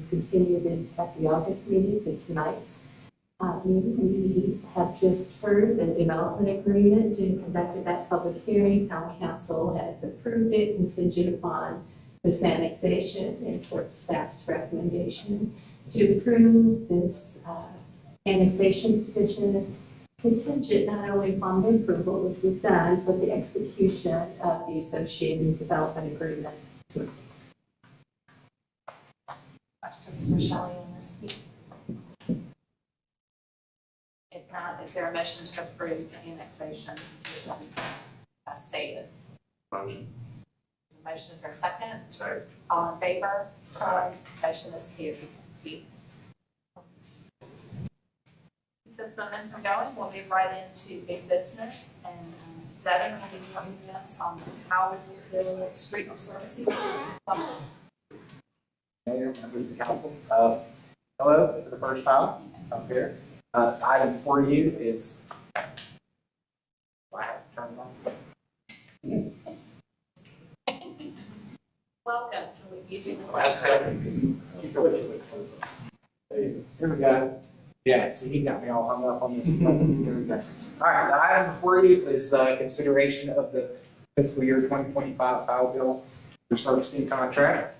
continued at the August meeting to tonight's meeting. We have just heard the development agreement and conducted that public hearing. Town council has approved it contingent upon this annexation and for staff's recommendation to approve this annexation petition contingent not only upon the approval, which we've done, but the execution of the associated development agreement.
Questions for Shelley on this piece? If not, is there a motion to approve the annexation petition as stated?
Motion.
The motion, is there a second?
Second.
All in favor? Aye. Motion is carried. Keep this momentum going, we'll move right into big business, and Devin will be joining us on how we will deal with street servicing.
Mayor, members of the council, hello for the first time up here. The item before you is, wow, turn it on.
Welcome to using the
Last second. Here we go. Yeah, so he got me all hung up on this. Here we go. All right, the item before you is consideration of the fiscal year 2025 Powell Bill resurfacing contract.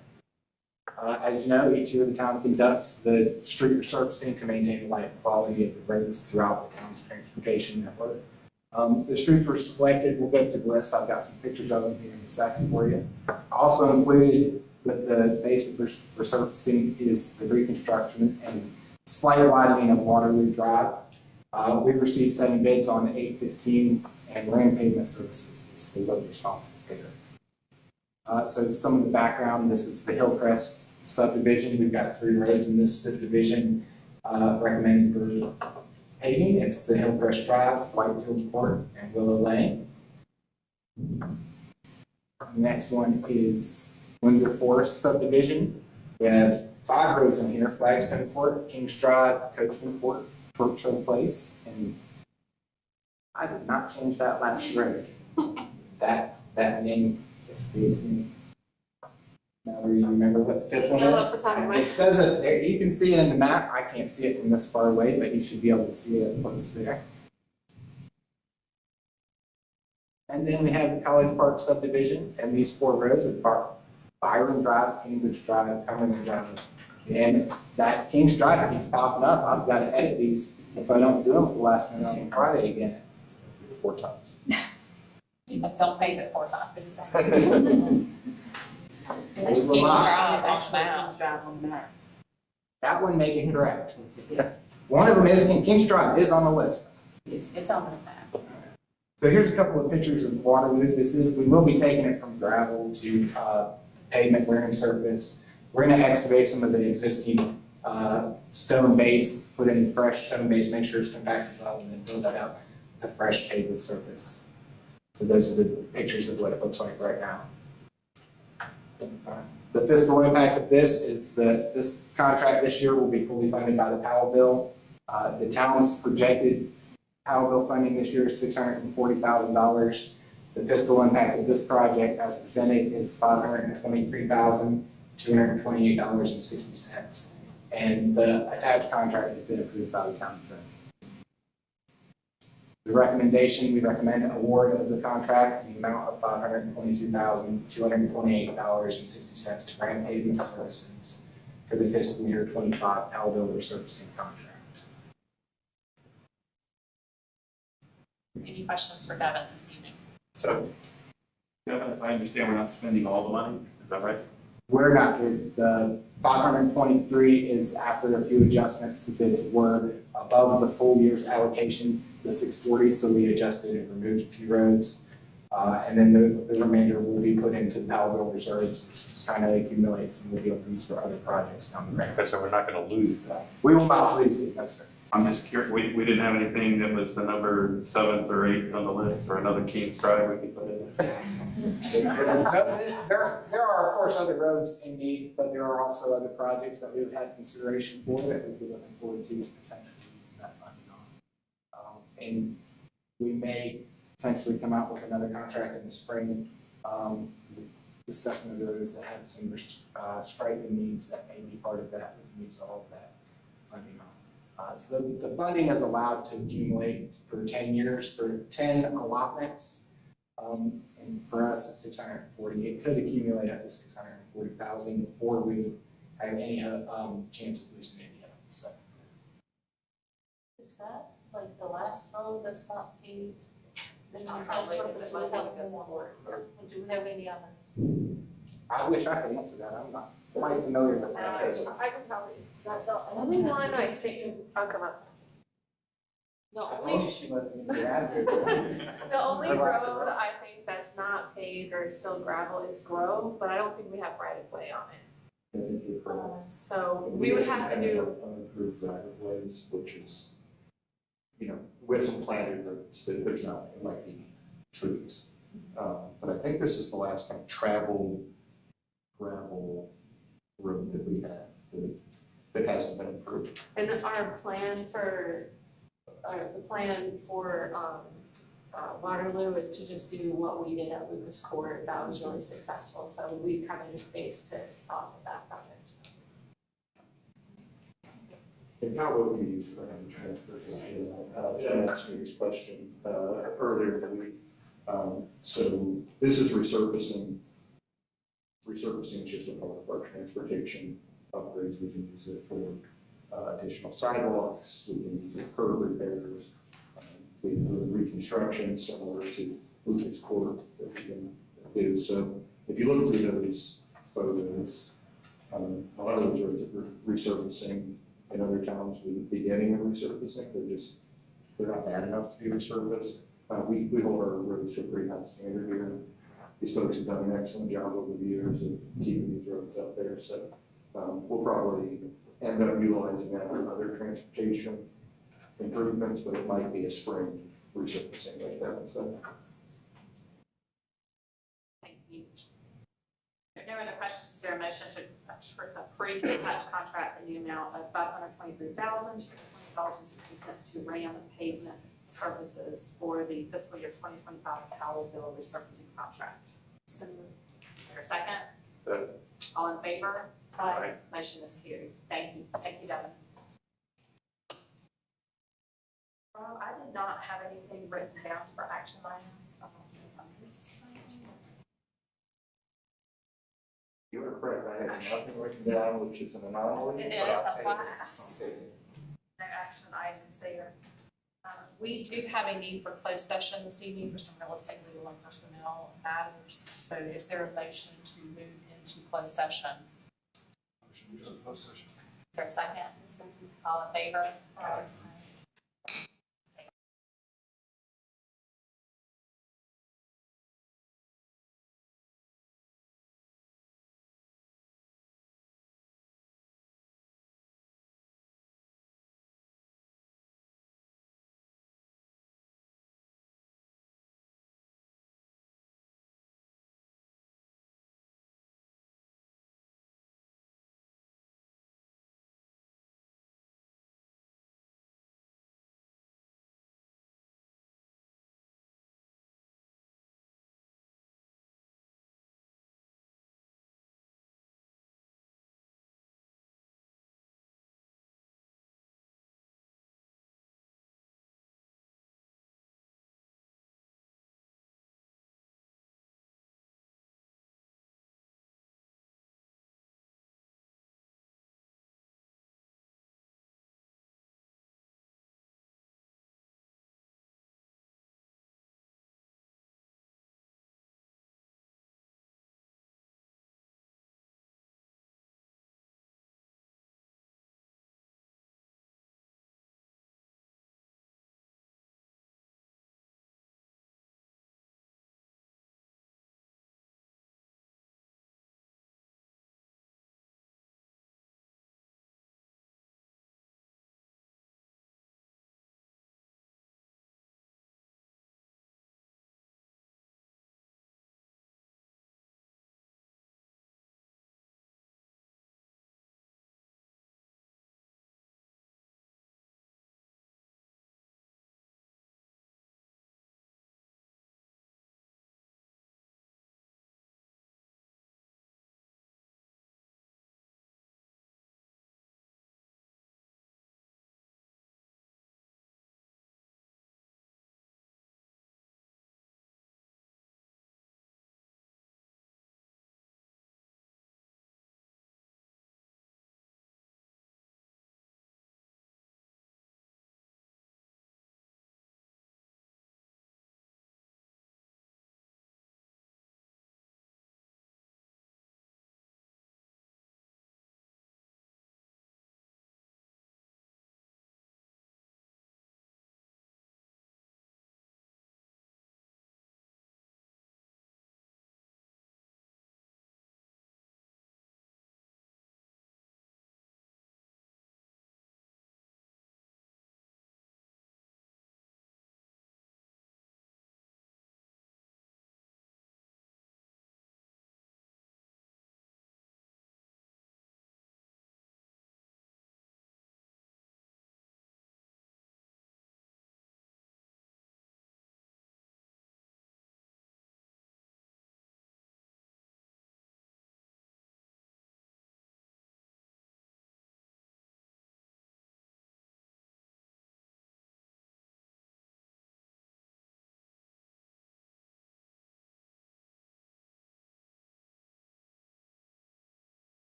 As you know, each year the town conducts the street resurfacing to maintain the life quality of the roads throughout the town's transportation network. The streets were selected. We'll go through the list. I've got some pictures of them here in a second for you. Also included with the basic resurfacing is the reconstruction and slight widening of Waterloo Drive. We received 7 bids on 815 and Rand Pavement Services is the low responsive bidder. So some of the background, this is the Hillcrest subdivision. We've got 3 roads in this subdivision recommended for paving. It's the Hillcrest Drive, Whitefield Court, and Willow Lane. The next one is Windsor Forest subdivision. We have 5 roads in here: Flagstone Court, Kings Drive, Coachman Court, Churchill Place, and I did not change that last road. That name escapes me. Now, do you remember what the 5th one is? It says it there. You can see it in the map. I can't see it from this far away, but you should be able to see it once there. And then we have the College Park subdivision, and these 4 roads are Byron Drive, Cambridge Drive, Cumberland Drive. And that Kings Drive keeps popping up. I've got to edit these if I don't do them at the last minute on Friday again. 4 times.
Don't pay it 4 times. There's Kings Drive on the map.
That one may be correct. One of them is, Kings Drive is on the list.
It's on the map.
So here's a couple of pictures of Waterloo. We will be taking it from gravel to pavement wearing surface. We're going to excavate some of the existing stone base, put in fresh stone base, make sure it's compacted well, and then build that out with a fresh paved surface. So those are the pictures of what it looks like right now. The fiscal impact of this is that this contract this year will be fully funded by the Powell Bill. The town's projected Powell Bill funding this year is $640,000. The fiscal impact of this project as presented is $523,228.60. And the attached contract has been approved by the county attorney. The recommendation, we recommend award of the contract in the amount of $522,228.60 to Grand Pavement Services for the fiscal year 25 Powell Builder Servicing Contract.
Any questions for Devin this evening?
So, Kevin, if I understand, we're not spending all the money, is that right?
We're not, the 523 is after a few adjustments, the bids were above the full year's allocation, the 640, so we adjusted and removed a few roads. And then the remainder will be put into the Powell Bill reserves. It's kind of accumulates and will be used for other projects down the road.
Okay, so we're not gonna lose that.
We will not lose it, no, sir.
I'm just curious, we didn't have anything that was the number 7th or 8th on the list, or another King's Drive we could put in there?
There are, of course, other roads in need, but there are also other projects that we would have consideration for that we'd be looking forward to potentially using that funding on. And we may potentially come out with another contract in the spring, discussing the roads that have some striping needs that may be part of that. We can use all of that funding on. So the funding is allowed to accumulate for 10 years for 10 allotments. And for us, it's 640. It could accumulate up to 640,000 before we have any chance of losing any of it. So.
Is that like the last road that's not paved? Then
Not
it's
probably,
like,
because it
do we
was
have
like this
more?
board.
Or do we have any others?
I wish I could answer that. I'm not quite familiar with that.
I can probably answer that. The only one I think, I'll come up. The
I
only,
told you she let me get out of here.
the only
Her last
road
road.
I think that's not paved or is still gravel is Grove, but I don't think we have right of way on it.
I think you're correct.
So we would have to do,
Unapproved right of ways, which is, you know, with some planted roads, there's not, it might be trees. But I think this is the last kind of traveled gravel road that we have that hasn't been improved.
and our plan for, the plan for, Waterloo is to just do what we did at Lucas Court. That was really successful, so we kind of just based it off of that project.
And how will we use for transportation? Jen asked me this question earlier in the week. So this is resurfacing. Resurfacing is just a part of our transportation upgrades. We can use it for additional sidewalks. We can use it for curb repairs. We can do reconstruction similar to Lucas Court that we can do. So if you look through those photos, a lot of those roads are resurfacing. In other towns, we're beginning of resurfacing. They're not bad enough to be resurfaced. We hold our roads to a pretty high standard here. These folks have done an excellent job over the years of keeping these roads up there. So we'll probably end up utilizing that for other transportation improvements, but it might be a spring resurfacing like that. So.
Thank you. If no other questions, is there a motion to approve the attached contract in the amount of $523,220.60 to Ram Pavement Services for the fiscal year 2025 Powell Bill resurfacing contract? So, is there a second? All in favor? Aye. Motion is carried. Thank you. Thank you, Devin. I did not have anything written down for action items. I don't know if I missed anything.
You are correct. I had nothing written down, which is an anomaly.
It
but
is
I'll
a
take it.
blast. No action items there. We do have a need for closed session this evening for some real estate, legal, and personnel matters. So is there a motion to move into closed session?
Motion to close session.
For a second? All in favor? Aye.